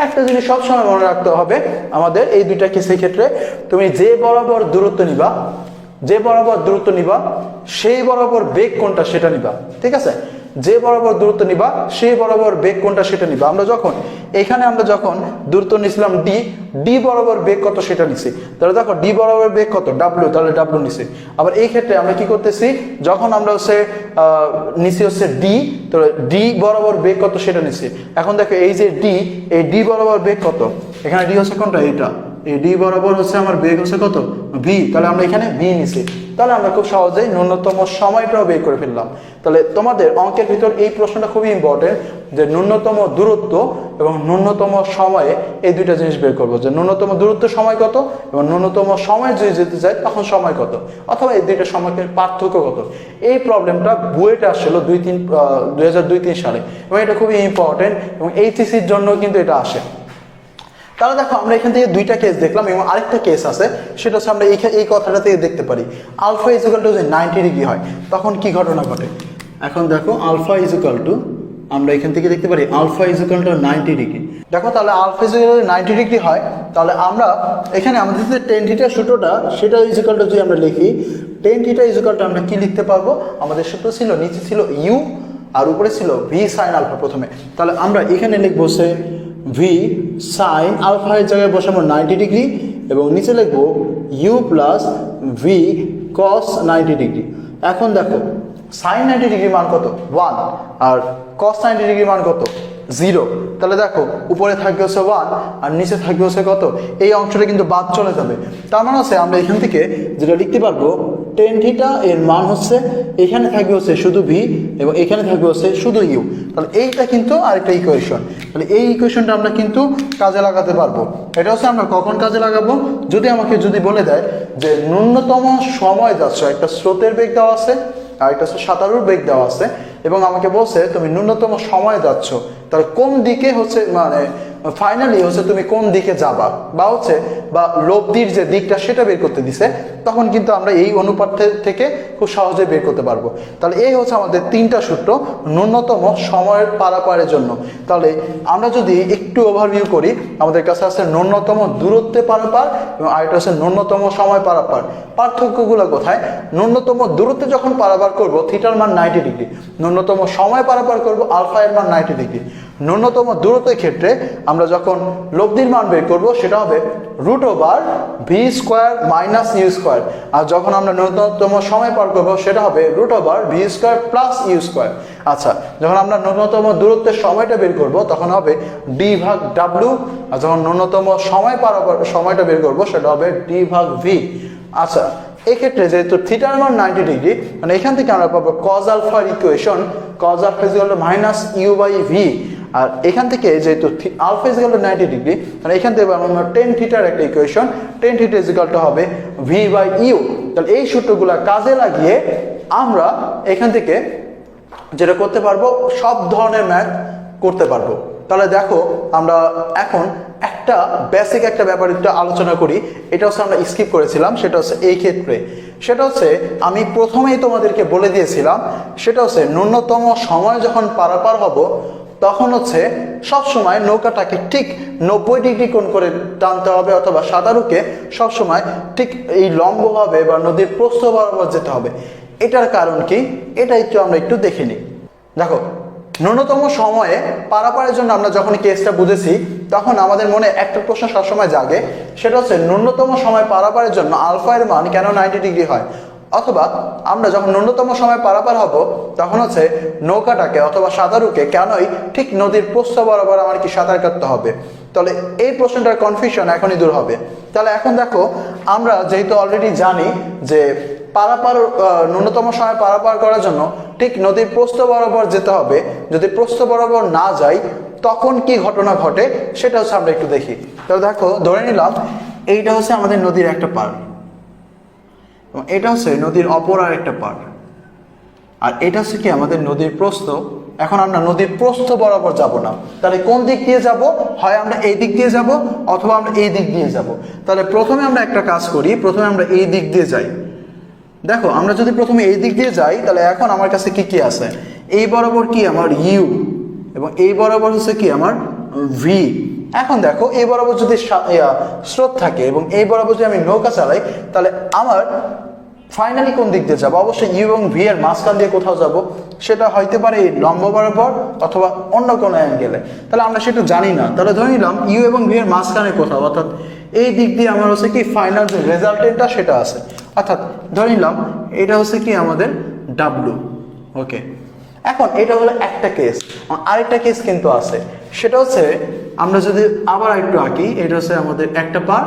একটা জিনিস সবসময় মনে রাখতে হবে আমাদের এই দুইটা কেসের ক্ষেত্রে, তুমি যে বরাবর দূরত্ব নিবা, যে বরাবর দূরত্ব নিবা সেই বরাবর বেগ কোনটা সেটা নিবা, ঠিক আছে? যে বরাবর দূরত্ব নিবা সেই বরাবর বেগ কোনটা সেটা নিবা। আমরা যখন দূরত্ব নিছিলাম ডি, ডি বরাবর বেগ কত সেটা নিছি, তাহলে দেখো ডি বরাবর বেগ কত, ডাব্লিউ, তাহলে ডাব্লিউ নিছি। আবার এই ক্ষেত্রে আমরা কি করতেছি, যখন আমরা হচ্ছে নিচে হচ্ছে ডি, তো ডি বরাবর বেগ কত সেটা নিছি। এখন দেখো এই যে ডি, এই ডি বরাবর বেগ কত, এখানে ডি হচ্ছে কোনটা, এইটা, এই ডি বরাবর হচ্ছে আমার বেগ হচ্ছে কত, ভি, তাহলে আমরা এখানে ভি নিছি। তাহলে আমরা খুব সহজেই ন্যূনতম সময়টাও বের করে ফেললাম। তাহলে তোমাদের অঙ্কের ভিতর এই প্রশ্নটা খুবই ইম্পর্টেন্ট, যে ন্যূনতম দূরত্ব এবং ন্যূনতম সময়ে এই দুইটা জিনিস বের করবো, যে ন্যূনতম দূরত্ব সময় কত এবং ন্যূনতম সময় যদি যেতে চাই তখন সময় কত, অথবা এই দুইটা সময়ের পার্থক্য কত। এই প্রবলেমটা বুয়েটে আসছিল 2002-03 সালে, এবং এটা খুবই ইম্পর্টেন্ট, এবং এইচএসসির জন্য কিন্তু এটা আসে। তাহলে দেখো আমরা এখান থেকে দুইটা কেস দেখলাম, এবং আরেকটা কেস আছে, সেটা হচ্ছে আমরা এই কথাটা থেকে দেখতে পারি আলফা ইজ ইকুয়াল টু যদি 90 ডিগ্রি হয় তখন কি ঘটনা ঘটে। এখন দেখো আলফা ইজ ইকুয়াল টু, আমরা এখান থেকে দেখতে পারি alpha is equal to 90 degree. দেখো তাহলে alpha is equal to 90 degree হয়, তাহলে আমরা এখানে আমাদের যে টেন থিটার সূত্রটা সেটা ইজ ইকুয়াল টু যদি আমরা লিখি, ten theta is equal two আমরা কি লিখতে পারবো, আমাদের সূত্র ছিল নিচে ছিল ইউ আর উপরে ছিল ভি সাইন আলফা প্রথমে, তাহলে আমরা এখানে লিখবো সে ভি সাইন আলফা এর জায়গায় বসাবো 90 ডিগ্রি, এবং নিচে লিখবো U plus V cos 90 degree. এখন দেখো সাইন 90 ডিগ্রি মান কত, 1, আর কস 90 ডিগ্রি মান কত, 0। তাহলে দেখো উপরে থাকবে হচ্ছে 1 আর নিচে থাকবে হচ্ছে কত, এই অংশটা কিন্তু বাদ চলে যাবে। তার মানে হচ্ছে আমরা এখান থেকে যেটা লিখতে পারবো, টেন থিটা এর মান হচ্ছে এখানে থাকবে হচ্ছে শুধু ভি এবং এখানে থাকবে হচ্ছে শুধু ইউ। তাহলে এইটা কিন্তু আরেকটা ইকুয়েশন, তাহলে এই ইকুয়েশনটা আমরা কিন্তু কাজে লাগাতে পারবো। এটা হচ্ছে আমরা কখন কাজে লাগাবো, যদি বলে দেয় যে ন্যূনতম সময় যাচ্ছে, একটা স্রোতের বেগ দেওয়া আছে আর একটা হচ্ছে সাঁতারুর বেগ দেওয়া আছে, এবং আমাকে বলছে তুমি ন্যূনতম সময় যাচ্ছ, তাহলে কোন দিকে হচ্ছে মানে ফাইনালি হচ্ছে তুমি কোন দিকে যাবা, বা লব্ধির যে দিকটা সেটা বের করতে দিছে, তখন কিন্তু আমরা এই অনুপাত থেকে খুব সহজে বের করতে পারবো। তাহলে এই হচ্ছে আমাদের তিনটা সূত্র ন্যূনতম সময়ের পারাপারের জন্য। তাহলে আমরা যদি একটু ওভারভিউ করি, আমাদের কাছে আছে ন্যূনতম দূরত্বে পারাপার এবং আরেকটা হচ্ছে ন্যূনতম সময় পারাপার। পার্থক্যগুলো কোথায়, ন্যূনতম দূরত্বে যখন পারাপার করব থিটার মান 90 ডিগ্রি, ন্যূনতম সময় পারাপার করব আলফা এর মান 90 ডিগ্রি। ন্যূনতম দূরত্বের ক্ষেত্রে আমরা যখন লব্ধির মান বের করব সেটা হবে √v² - u², আর যখন আমরা ন্যূনতম সময় পার করব সেটা হবে √v² + u²। আচ্ছা, যখন আমরা ন্যূনতম দূরত্বের সময়টা বের করব তখন হবে d ভাগ w, আর যখন ন্যূনতম সময়টা বের করব সেটা হবে d ভাগ v। আচ্ছা, এক্ষেত্রে যেহেতু থিটার মান 90 ডিগ্রি, মানে এখান থেকে আমরা পাবো cos আলফার ইকুয়েশন, cos আলফা - u/v, আর এখান থেকে যেহেতু alpha is equal to 90 degree, মানে এখান থেকে আমরা টেন থিটার একটা ইকুয়েশন, tan theta is equal to হবে v/u। তাহলে এই সূত্রগুলো কাজে লাগিয়ে আমরা এখান থেকে যেটা করতে পারবো, সব ধরনের ম্যাথ করতে পারবো। তাহলে দেখো আমরা এখন একটা বেসিক একটা ব্যাপার একটু আলোচনা করি, এটা হচ্ছে আমরা স্কিপ করেছিলাম, সেটা হচ্ছে এই ক্ষেত্রে, সেটা হচ্ছে আমি প্রথমেই তোমাদেরকে বলে দিয়েছিলাম, সেটা হচ্ছে ন্যূনতম সময় যখন পারাপার হব তখন হচ্ছে সবসময় নৌকাটাকে ঠিক 90 ডিগ্রি কোণ করে টানতে হবে, অথবা সাঁতারুকে সবসময় ঠিক এই লম্বভাবে বা নদীর প্রস্থ বরাবর যেতে হবে। এটার কারণ কি, এটা আমরা একটু দেখে নিই। দেখো ন্যূনতম সময়ে পারাপারের জন্য আমরা যখন কেসটা বুঝেছি তখন আমাদের মনে একটা প্রশ্ন সবসময় জাগে, সেটা হচ্ছে ন্যূনতম সময় পারাপারের জন্য আলফা এর মান কেন 90 ডিগ্রি হয়, অথবা আমরা যখন ন্যূনতম সময় পারাপার হব তখন হচ্ছে নৌকাটাকে অথবা সাঁতারুকে কেনই ঠিক নদীর প্রস্থ বরাবর আমার কি সাঁতার কাটতে হবে। তাহলে এই প্রশ্নটার কনফিউশন এখনই দূর হবে। তাহলে এখন দেখো আমরা যেহেতু অলরেডি জানি যে ন্যূনতম সময় পারাপার করার জন্য ঠিক নদীর প্রস্থ বরাবর যেতে হবে, যদি প্রস্থ বরাবর না যাই তখন কি ঘটনা ঘটে সেটা হচ্ছে আমরা একটু দেখি। তাহলে দেখো ধরে নিলাম এইটা হচ্ছে আমাদের নদীর একটা পার, এটা হচ্ছে নদীর অপর আর একটা পার, আর এটা হচ্ছে কি আমাদের নদীর প্রস্থ এখন আমরা নদীর প্রস্থ বরাবর যাব না, তাহলে কোন দিক দিয়ে যাব? হয় আমরা এই দিক দিয়ে যাব অথবা আমরা এই দিক দিয়ে যাব। তাহলে প্রথমে আমরা একটা কাজ করি, প্রথমে আমরা এই দিক দিয়ে যাই। দেখো আমরা যদি প্রথমে এই দিক দিয়ে যাই তাহলে এখন আমার কাছে কি কি আছে? এই বরাবর কি আমার ইউ এবং এই বরাবর হচ্ছে কি আমার ভি। এখন দেখো এই বরাবর যদি স্রোত থাকে এবং এই বরাবর যদি আমি নৌকা চালাই তাহলে আমার ফাইনালি কোন দিক দিয়ে যাবো? অবশ্যই ইউ এবং ভি এর মাঝখান দিয়ে কোথাও যাব, সেটা হইতে পারে এই লম্ব বরাবর অথবা অন্য কোনো অ্যাঙ্গেলে। তাহলে আমরা সেটা জানি না, তাহলে ধরে নিলাম ইউ এবং ভি এর মাঝখানে কোথাও, অর্থাৎ এই দিক দিয়ে আমার হচ্ছে কি ফাইনাল যে রেজাল্টেন্টটা সেটা আছে। অর্থাৎ ধরে নিলাম এটা হচ্ছে কি আমাদের ডাব্লু। ওকে, এখন এটা হলো একটা কেস। আরেকটা কেস কিন্তু আছে, সেটা হচ্ছে আমরা যদি আবার একটু আঁকি, এটা হচ্ছে আমাদের একটা পার,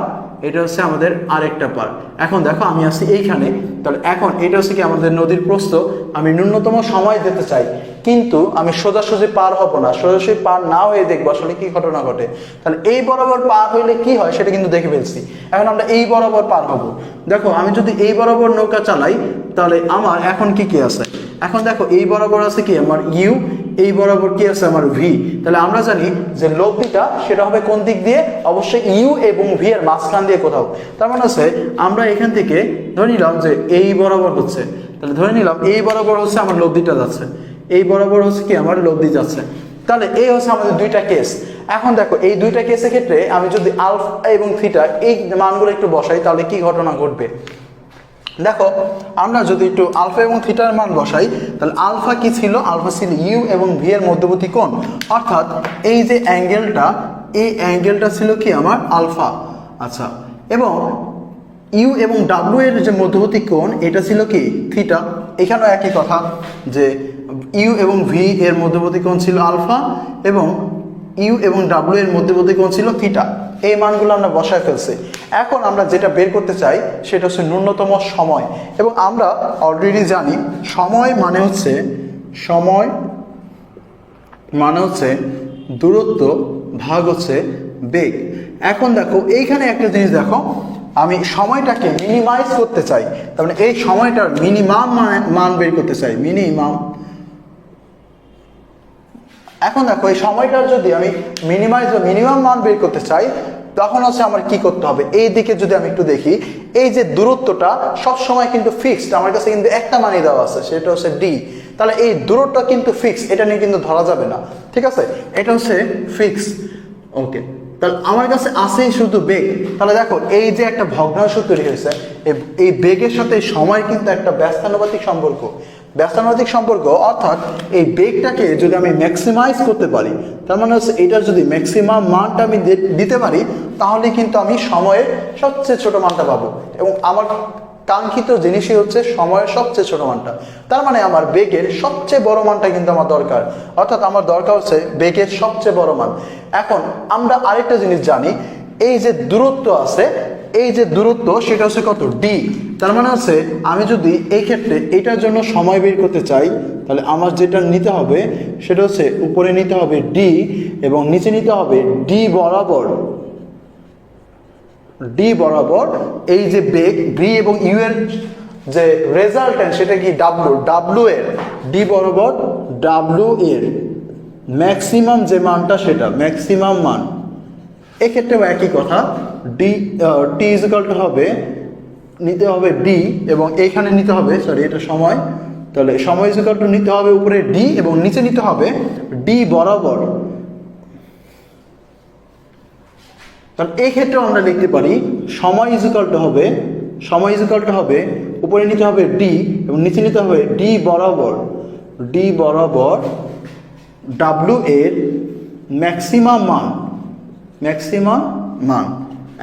এটা হচ্ছে আমাদের আরেকটা পার। এখন দেখো আমি আছি এইখানে, তাহলে এখন এটা হচ্ছে কি আমাদের নদীর প্রস্থ। আমি ন্যূনতম সময় দিতে চাই, কিন্তু আমি সোজাসুজি পার হব না, সোজাসুজি পার না হয়ে দেখবো আসলে কি ঘটনা ঘটে। তাহলে এই বরাবর পার হইলে কি হয় সেটা কিন্তু দেখে ফেলছি। এখন আমরা এই বরাবর পার হব। দেখো আমি যদি এই বরাবর নৌকা চালাই তাহলে আমার এখন কি কি আছে? এখন দেখো এই বরাবর আছে কি আমার ইউ, এই বরাবর কি আছে আমার ভি। তাহলে আমরা জানি যে লব্ধিটা সেটা হবে কোন দিক দিয়ে? অবশ্যই ইউ এবং ভি এর মাঝখান দিয়ে কোথাও। তার মানে হচ্ছে আমরা এখান থেকে ধরে নিলাম যে এই বরাবর হচ্ছে, তাহলে ধরে নিলাম এই বরাবর হচ্ছে আমার লব্ধিটা যাচ্ছে, এই বরাবর হচ্ছে কি আমার লব্ধি যাচ্ছে। তাহলে এই হচ্ছে আমাদের দুইটা কেস। এখন দেখো এই দুইটা কেসের ক্ষেত্রে আমি যদি আলফা এবং থিটা এই মানগুলো একটু বসাই তাহলে কি ঘটনা ঘটবে? দেখো আমরা যদি একটু আলফা এবং থিটার মান বসাই তাহলে আলফা কি ছিল? আলফা ছিল ইউ এবং ভি এর মধ্যবর্তী কোণ, অর্থাৎ এই যে অ্যাঙ্গেলটা, এই অ্যাঙ্গেলটা ছিল কি আমার আলফা। আচ্ছা, এবং ইউ এবং ডাব্লু এর যে মধ্যবর্তী কোণ এটা ছিল কি থিটা। এখানেও একই কথা যে ইউ এবং ভি এর মধ্যবর্তী কোণ ছিল আলফা এবং ইউ এবং ডাব্লু এর মধ্যবর্তী কোণ ছিল থিটা। এই মানগুলো আমরা বসায় ফেলছি। এখন আমরা যেটা বের করতে চাই সেটা হচ্ছে ন্যূনতম সময়, এবং আমরা অলরেডি জানি সময় মানে হচ্ছে দূরত্ব ভাগ হচ্ছে বেগ। এখন দেখো এইখানে একটা জিনিস দেখো, আমি সময়টাকে মিনিমাইজ করতে চাই, তার মানে এই সময়টার মিনিমাম মান বের করতে চাই, মিনিমাম। এখন দেখো এই সময়টার যদি আমি মিনিমাম মান বের করতে চাই তখন হচ্ছে আমার কি করতে হবে? এই দিকে যদি আমি একটু দেখি, এই যে দূরত্বটা সব সময় কিন্তু ফিক্সড, আমার কাছে কিন্তু একটা মানই দেওয়া আছে, সেটা হচ্ছে ডি। তাহলে এই দূরত্বটা কিন্তু ফিক্স, এটা নিয়ে কিন্তু ধরা যাবে না, ঠিক আছে? এটা হচ্ছে ফিক্স। ওকে, তাহলে আমার কাছে আছেই শুধু বেগ। তাহলে দেখো এই যে একটা ভগ্নাংশ তৈরি হয়েছে, এই বেগের সাথে সময় কিন্তু একটা ব্যস্তানুপাতিক সম্পর্ক। অর্থাৎ এই বেগটাকে যদি আমি ম্যাক্সিমাইজ করতে পারি, তার মানে হচ্ছে এটার যদি ম্যাক্সিমাম মানটা আমি দিতে পারি তাহলে কিন্তু আমি সময়ের সবচেয়ে ছোট মানটা পাবো, এবং আমার কাঙ্ক্ষিত জিনিসই হচ্ছে সময়ের সবচেয়ে ছোট মানটা। তার মানে আমার বেগের সবচেয়ে বড় মানটা কিন্তু আমার দরকার, অর্থাৎ আমার দরকার হচ্ছে বেগের সবচেয়ে বড় মান। এখন আমরা আরেকটা জিনিস জানি, এই যে দূরত্ব আছে, এই যে দূরত্ব সেটা হচ্ছে কত? ডি। তার মানে হচ্ছে আমি যদি এই ক্ষেত্রে এটার জন্য সময় বের করতে চাই তাহলে আমার যেটা নিতে হবে সেটা হচ্ছে উপরে নিতে হবে ডি এবং নিচে নিতে হবে ডি বরাবর এই যে বেগ ভি এবং ইউ এর যে রেজাল্টেন্ট সেটা কি ডাব্লু এর ডি বরাবর ডাব্লু এর ম্যাক্সিমাম যে মানটা সেটা ম্যাক্সিমাম মান। এক্ষেত্রেও একই কথা, D T is equal to হবে নিতে হবে ডি এবং এইখানে নিতে হবে এটা সময়, তাহলে সময় ইজ ইকুয়াল টু নিতে হবে উপরে ডি এবং নিচে নিতে হবে ডি বরাবর। তাহলে এই ক্ষেত্রেও আমরা লিখতে পারি সময় ইজ ইকুয়াল টু হবে উপরে নিতে হবে ডি এবং নিচে নিতে হবে ডি বরাবর ডাব্লু এর ম্যাক্সিমাম মান।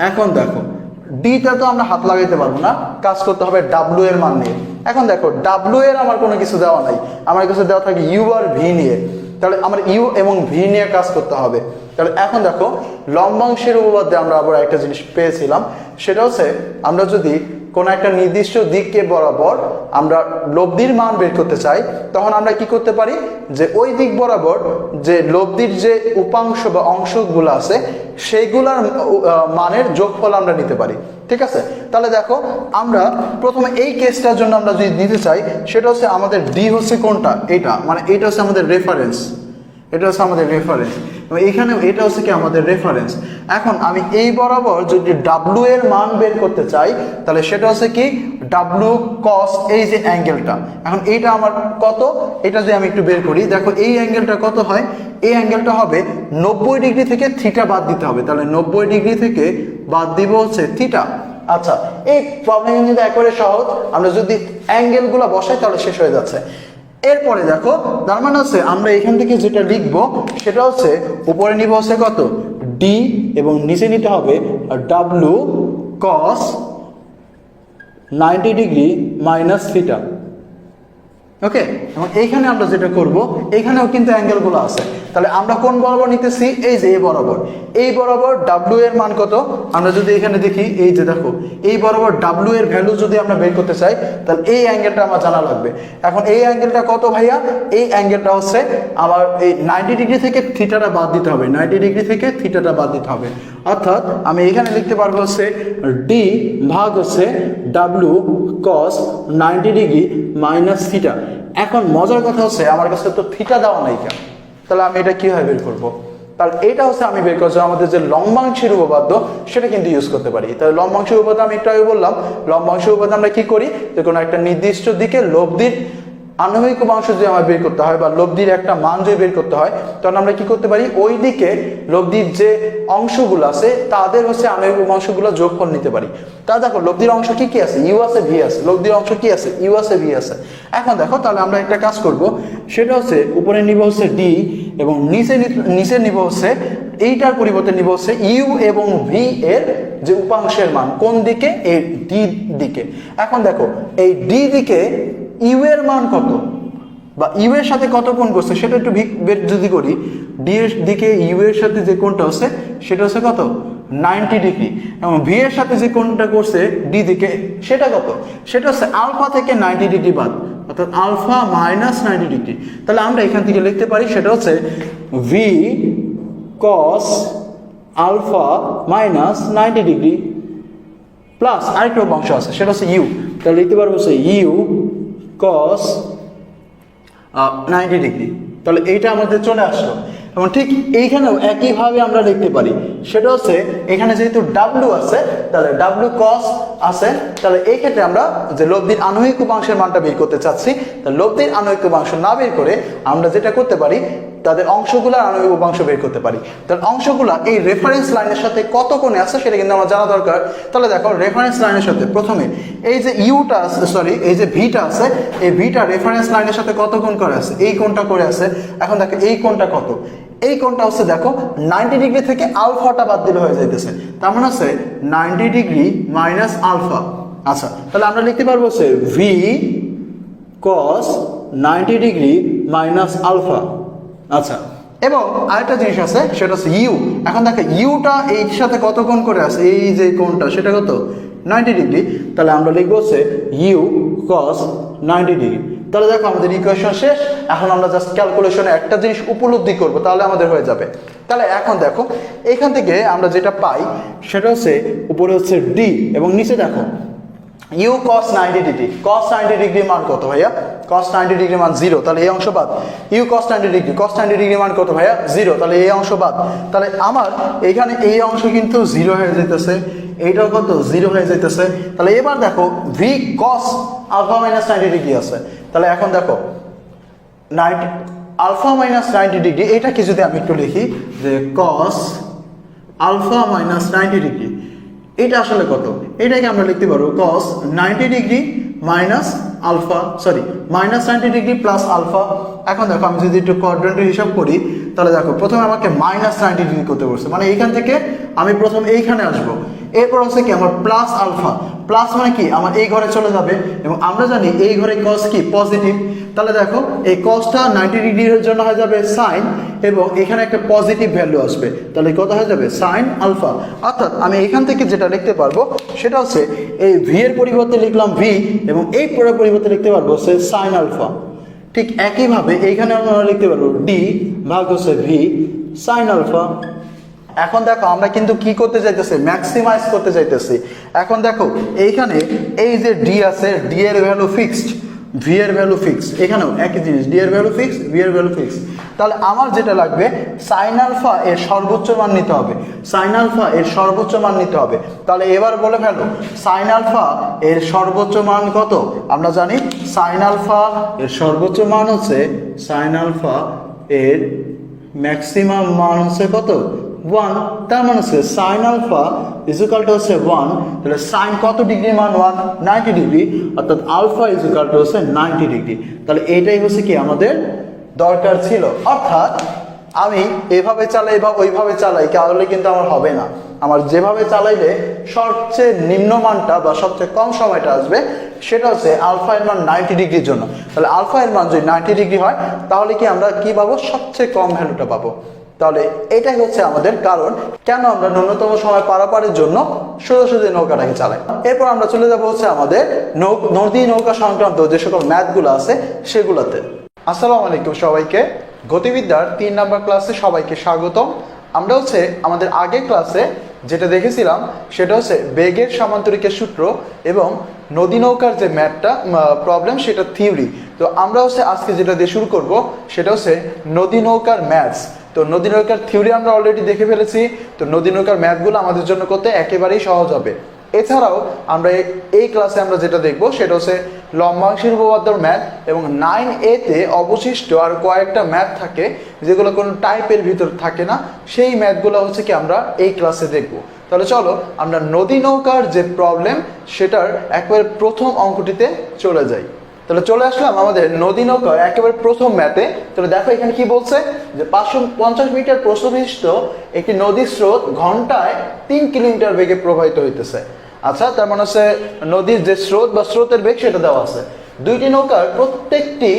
এখন দেখো ডিটা তো আমরা হাত লাগাইতে পারবো না, কাজ করতে হবে ডাব্লু এর মান নিয়ে। এখন দেখো ডাব্লু এর আমার কোনো কিছু দেওয়া নাই, আমার কাছে দেওয়া থাকে ইউ আর ভি নিয়ে, তাহলে আমার ইউ এবং ভি নিয়ে কাজ করতে হবে। তাহলে এখন দেখো লম্বাংশের উপপাদ্যে আমরা আবার একটা জিনিস পেয়েছিলাম, সেটা হচ্ছে আমরা যদি কোনো একটা নির্দিষ্ট দিককে বরাবর আমরা লব্ধির মান বের করতে চাই, তখন আমরা কি করতে পারি যে ওই দিক বরাবর যে লব্ধির যে উপাংশ বা অংশগুলো আছে সেইগুলার মানের যোগফল আমরা নিতে পারি। ঠিক আছে, তাহলে দেখো আমরা প্রথমে এই কেসটার জন্য আমরা যদি নিতে চাই, সেটা হচ্ছে আমাদের ডি হচ্ছে কোনটা, এটা মানে এটা হচ্ছে আমাদের রেফারেন্স, এটা হচ্ছে আমাদের রেফারেন্স, এবং এখানে এটা হচ্ছে কি আমাদের রেফারেন্স। এখন আমি এই বরাবর যদি ডাব্লু এর মান বের করতে চাই, তাহলে সেটা হচ্ছে কি ডাব্লু কস এই যে অ্যাঙ্গেলটা। এখন এইটা আমার কত, এটা যদি আমি একটু বের করি, দেখো এই অ্যাঙ্গেলটা কত হয়, এই অ্যাঙ্গেলটা হবে 90 ডিগ্রি থেকে থিটা বাদ দিতে হবে, তাহলে 90 ডিগ্রি থেকে বাদ দিব হচ্ছে থিটা। আচ্ছা, এই প্রবলেম কিন্তু একেবারে সহজ, আমরা যদি অ্যাঙ্গেলগুলো বসাই তাহলে শেষ হয়ে যাচ্ছে। এরপরে দেখো তার মানে হচ্ছে আমরা এখান থেকে যেটা লিখবো সেটা হচ্ছে উপরে নিব হচ্ছে কত ডি, এবং নিচে নিতে হবে ডাব্লু কস 90 ডিগ্রি মাইনাস থিটা। ওকে, এবং এইখানে আমরা যেটা করব, এইখানেও কিন্তু অ্যাঙ্গেলগুলো আছে, তাহলে আমরা কোন বরাবর নিতেছি, এই যে এই বরাবর, এই বরাবর ডাব্লু এর মান কত, আমরা যদি এখানে দেখি, এই যে দেখো এই বরাবর ডাব্লু এর ভ্যালু যদি আমরা বের করতে চাই, তাহলে এই অ্যাঙ্গেলটা আমার জানা লাগবে। এখন এই অ্যাঙ্গেলটা কত ভাইয়া, এই অ্যাঙ্গেলটা হচ্ছে আমার এই 90 ডিগ্রি থেকে থিটাটা বাদ দিতে হবে, 90 ডিগ্রি থেকে থিটাটা বাদ দিতে হবে, অর্থাৎ আমি এখানে লিখতে পারবো হচ্ছে ডি ভাগ হচ্ছে ডাব্লু কস 90 ডিগ্রি মাইনাস থিটা। এখন মজার কথা হচ্ছে আমার কাছে তো থিটা দেওয়া নাই কেন, তাহলে আমি এটা কিভাবে বের করবো, তাহলে এটা হচ্ছে আমি বের করছি আমাদের যে লম্বাংশের উপপাদ্য সেটা কিন্তু ইউজ করতে পারি। তাহলে লম্বাংশের উপপাদ্য আমি একটু আগে বললাম, লম্বাংশের উপপাদ্য আমরা কি করি, যে কোনো একটা নির্দিষ্ট দিকে লব্ধির আনুভূমিক উপাংশ যদি আমার বের করতে হয় বা লব্ধির একটা মান যদি বের করতে হয়, তখন আমরা কি করতে পারি, ওই দিকে লব্ধির যে অংশগুলো আছে তাদের হচ্ছে আনুভূমিক উপাংশগুলো যোগফল নিতে পারি। তা দেখো লব্ধির অংশ কি কি আছে, ইউ আছে ভি আছে, লব্ধির অংশ কি আছে, ইউ আছে ভি আছে। এখন দেখো তাহলে আমরা একটা কাজ করব, সেটা হচ্ছে উপরে নিব হচ্ছে ডি, এবং নিচে নিব হচ্ছে এইটার পরিবর্তে নিব হচ্ছে ইউ এবং ভি এর যে উপাংশের মান কোন দিকে, এই ডি দিকে। এখন দেখো এই ডি দিকে ইউ এর মান কত, বা ইউ এর সাথে কত কোণ করছে সেটা একটু বের যদি করি, ডি এর দিকে ইউ এর সাথে যে কোণটা হচ্ছে সেটা হচ্ছে কত 90 ডিগ্রি, এবং ভি এর সাথে যে কোণটা করছে ডি দিকে সেটা কত, সেটা হচ্ছে আলফা থেকে 90 ডিগ্রি বাদ, অর্থাৎ আলফা মাইনাস 90 ডিগ্রি। তাহলে আমরা এখান থেকে লিখতে পারি সেটা হচ্ছে V cos alpha minus 90 degree plus আরেকটা অংশ আছে সেটা হচ্ছে ইউ, তাহলে লিখতে পারবো হচ্ছে ইউ কস 90 ডিগ্রি। তাহলে এইটা আমাদের চলে আসলো, এবং ঠিক এইখানেও একইভাবে আমরা লিখতে পারি, সেটা হচ্ছে এখানে যেহেতু ডাব্লু আছে তাহলে ডাব্লু কস আছে, তাহলে এই ক্ষেত্রে আমরা যে লব্ধির আনুভূমিক উপাংশের মানটা বের করতে চাচ্ছি, তাহলে লব্ধির আনুভূমিক উপাংশ না বের করে আমরা যেটা করতে পারি, তাদের অংশগুলোর আনুভূমিক উপাংশ বের করতে পারি। তাহলে অংশগুলো এই রেফারেন্স লাইনের সাথে কত কোণে আছে সেটা কিন্তু আমার জানা দরকার। তাহলে দেখো রেফারেন্স লাইনের সাথে প্রথমে এই যে ইউটা আছে, সরি এই যে ভিটা আছে, এই ভিটা রেফারেন্স লাইনের সাথে কত কোণ করে আছে, এই কোণটা করে আছে। এখন দেখো এই কোণটা কত, এই কোণটা হচ্ছে দেখো 90 ডিগ্রি থেকে আলফাটা বাদ দিলে হয়ে যাইতেছে, তার মানে হচ্ছে 90 ডিগ্রি মাইনাস আলফা। আচ্ছা, তাহলে আমরা লিখতে পারবো হচ্ছে V cos 90 degree minus alpha. আচ্ছা, এবং আরেকটা জিনিস আছে সেটা হচ্ছে ইউ। এখন দেখো ইউটা এর সাথে কত কোণ করে আছে, এই যে কোণটা সেটা কত 90 ডিগ্রি, তাহলে আমরা লিখবো হচ্ছে ইউ কস 90 ডিগ্রি। তাহলে দেখো আমাদের ইকুয়েশন শেষ। এখন আমরা জাস্ট ক্যালকুলেশনে একটা জিনিস উপলব্ধি করব, তাহলে আমাদের হয়ে যাবে। তাহলে এখন দেখো এখান থেকে আমরা যেটা পাই সেটা হচ্ছে উপরে হচ্ছে ডি, এবং নিচে দেখো U cos 90 degree, cos 90 degree মান কত ভাইয়া, cos 90 ডিগ্রি মান 0, তাহলে এই অংশ বাদ। U cos 90 degree, cos 90 degree মান কত ভাইয়া 0, তাহলে এই অংশ বাদ। তাহলে আমার এখানে এই অংশ কিন্তু 0 হয়ে যেতেছে, এইটাও কত 0 হয়ে যেতেছে। তাহলে এবার দেখো V cos alpha minus 90 degree আছে, তাহলে এখন দেখো 90 আলফা মাইনাস 90 ডিগ্রি, এটা কি যদি আমি একটু লিখি যে cos আলফা মাইনাস 90 ডিগ্রি, এটা আসলে কত, এটাকে আমরা লিখতে পারবো cos 90 degree minus alpha, sorry minus 90 degree plus alpha. এখন দেখো আমি যদি একটু কোয়াড্রেন্টের হিসাব করি, তাহলে দেখো প্রথমে আমাকে মাইনাস 90 ডিগ্রি করতে বলছে, মানে এইখান থেকে আমি প্রথম এইখানে আসবো, এরপর হচ্ছে কি আমার প্লাস আলফা, প্লাস মানে কি আমার এই ঘরে চলে যাবে, এবং আমরা জানি এই ঘরে কস কি পজিটিভ, তাহলে দেখো এই কসটা 90 ডিগ্রির জন্য হয়ে যাবে সাইন, এবং এখানে একটা পজিটিভ ভ্যালু আসবে, তাহলে কত হয়ে যাবে সাইন আলফা। অর্থাৎ আমি এখান থেকে যেটা লিখতে পারবো সেটা হচ্ছে এই ভি এর পরিবর্তে লিখলাম ভি, এবং এই পরিবর্তে লিখতে পারবো হচ্ছে সাইন আলফা। ঠিক একইভাবে এইখানে আমরা লিখতে পারবো ডি ভাগ হচ্ছে ভি সাইন আলফা। এখন দেখো আমরা কিন্তু কি করতে চাইতেছি, ম্যাক্সিমাইজ করতে চাইতেছি। এখন দেখো এইখানে এই যে ডি আছে, ডি এর ভ্যালু ফিক্সড, ভি এর ভ্যালু ফিক্সড, এখানেও একই জিনিস, ডি এর ভ্যালু ফিক্সড, ভি এর ভ্যালু ফিক্সড। তাহলে আমার যেটা লাগবে সাইন আলফা এর সর্বোচ্চ মান নিতে হবে, সাইন আলফা এর সর্বোচ্চ মান নিতে হবে। তাহলে এবার বলে ফেলো সাইন আলফা এর সর্বোচ্চ মান কত? আমরা জানি সাইন আলফা এর সর্বোচ্চ মান হচ্ছে, সাইন আলফা এর ম্যাক্সিমাম মান হচ্ছে কত? 1। তার মানে হচ্ছে সাইন আলফা ইকুয়াল টু হচ্ছে 1, তাহলে সাইন কত ডিগ্রি মান? 1, 90 ডিগ্রি, অর্থাৎ আলফা ইকুয়াল টু হচ্ছে 90 ডিগ্রি। তাহলে এইটাই হচ্ছে কি আমাদের দরকার ছিল। অর্থাৎ আমি এভাবে চালাই বা ওইভাবে চালাই তাহলে কিন্তু আমার হবে না, আমার যেভাবে চালাইলে সবচেয়ে নিম্নমানটা বা সবচেয়ে কম সময়টা আসবে সেটা হচ্ছে আলফা এর মান 90 ডিগ্রির জন্য। তাহলে আলফা এর মান যদি 90 ডিগ্রি হয় তাহলে কি আমরা কি পাবো? সবচেয়ে কম ভ্যালুটা পাবো। তাহলে এটাই হচ্ছে আমাদের কারণ কেন আমরা ন্যূনতম সময় পারাপারের জন্য সোজাসুজি নৌকাটাকে চালাই। এরপর আমরা চলে যাবো হচ্ছে আমাদের নদী নৌকা সংক্রান্ত যে সকল ম্যাথগুলো আছে সেগুলোতে। আসসালামু আলাইকুম সবাইকে, গতিবিদ্যার 3 নম্বর ক্লাসে সবাইকে স্বাগতম। আমরা হচ্ছে আমাদের আগের ক্লাসে যেটা দেখেছিলাম সেটা হচ্ছে বেগের সামান্তরিকের সূত্র এবং নদী নৌকার যে ম্যাথটা প্রবলেম সেটা থিওরি। তো আমরা হচ্ছে আজকে যেটা দিয়ে শুরু করব সেটা হচ্ছে নদী নৌকার ম্যাথস। তো নদী নৌকার থিওরি আমরা অলরেডি দেখে ফেলেছি, তো নদী নৌকার ম্যাথগুলো আমাদের জন্য করতে একেবারেই সহজ হবে। এছাড়াও আমরা এই ক্লাসে আমরা যেটা দেখব সেটা হচ্ছে লম্বাংশের উপপাদ্যর ম্যাথ, এবং 9A তে অবশিষ্ট আর কয়েকটা ম্যাথ থাকে যেগুলো কোনো টাইপের ভিতর থাকে না, সেই ম্যাথগুলো হচ্ছে কি আমরা এই ক্লাসে দেখব। তাহলে চলো আমরা নদী নৌকার যে প্রবলেম সেটার একেবারে প্রথম অঙ্কটিতে চলে যাই। তাহলে চলে আসলাম আমাদের নদী নৌকা একেবারে প্রথম ম্যাথে। তাহলে দেখো এখানে কি বলছে যে 550 মিটার প্রস্থবিশিষ্ট একটি নদীর স্রোত ঘন্টায় 3 কিলোমিটার বেগে প্রবাহিত হইতেছে। আচ্ছা, তার মানে হচ্ছে নদীর যে স্রোত বা স্রোতের বেগ সেটা দেওয়া আছে। দুইটি নৌকার প্রত্যেকটি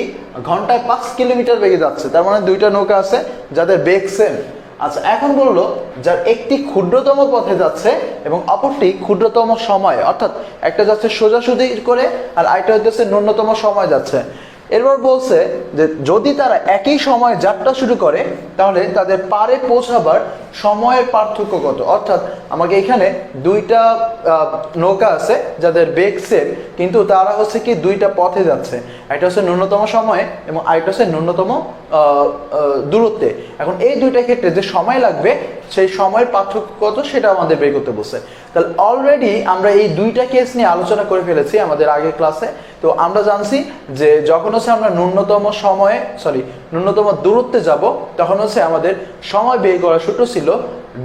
ঘন্টায় 5 কিলোমিটার বেগে যাচ্ছে, তার মানে দুইটা নৌকা আছে যাদের বেগ সেম। আচ্ছা, এখন বললো যার একটি ক্ষুদ্রতম পথে যাচ্ছে এবং অপরটি ক্ষুদ্রতম সময়, অর্থাৎ একটা যাচ্ছে সোজাসুজি করে আর আরেকটা হচ্ছে ন্যূনতম সময় যাচ্ছে। এরপর বলছে যে যদি তারা একই সময় যাত্রা শুরু করে তাহলে তাদের পারে পৌঁছাবার সময়ের পার্থক্য কত। অর্থাৎ আমাকে এখানে দুইটা নৌকা আছে যাদের বেগ সেম, কিন্তু তারা হচ্ছে কি দুইটা পথে যাচ্ছে, একটা হচ্ছে ন্যূনতম সময়ে এবং আরেকটা হচ্ছে ন্যূনতম দূরত্বে। এখন এই দুইটা ক্ষেত্রে যে সময় লাগবে সেই সময়ের পার্থক্য কত সেটা আমাদের বের করতে বলছে। তাহলে অলরেডি আমরা এই দুইটা কেস নিয়ে আলোচনা করে ফেলেছি আমাদের আগের ক্লাসে। তো আমরা জানছি যে যখন হচ্ছে আমরা ন্যূনতম দূরত্বে যাব তখন হচ্ছে আমাদের সময় বের করার সূত্র ছিল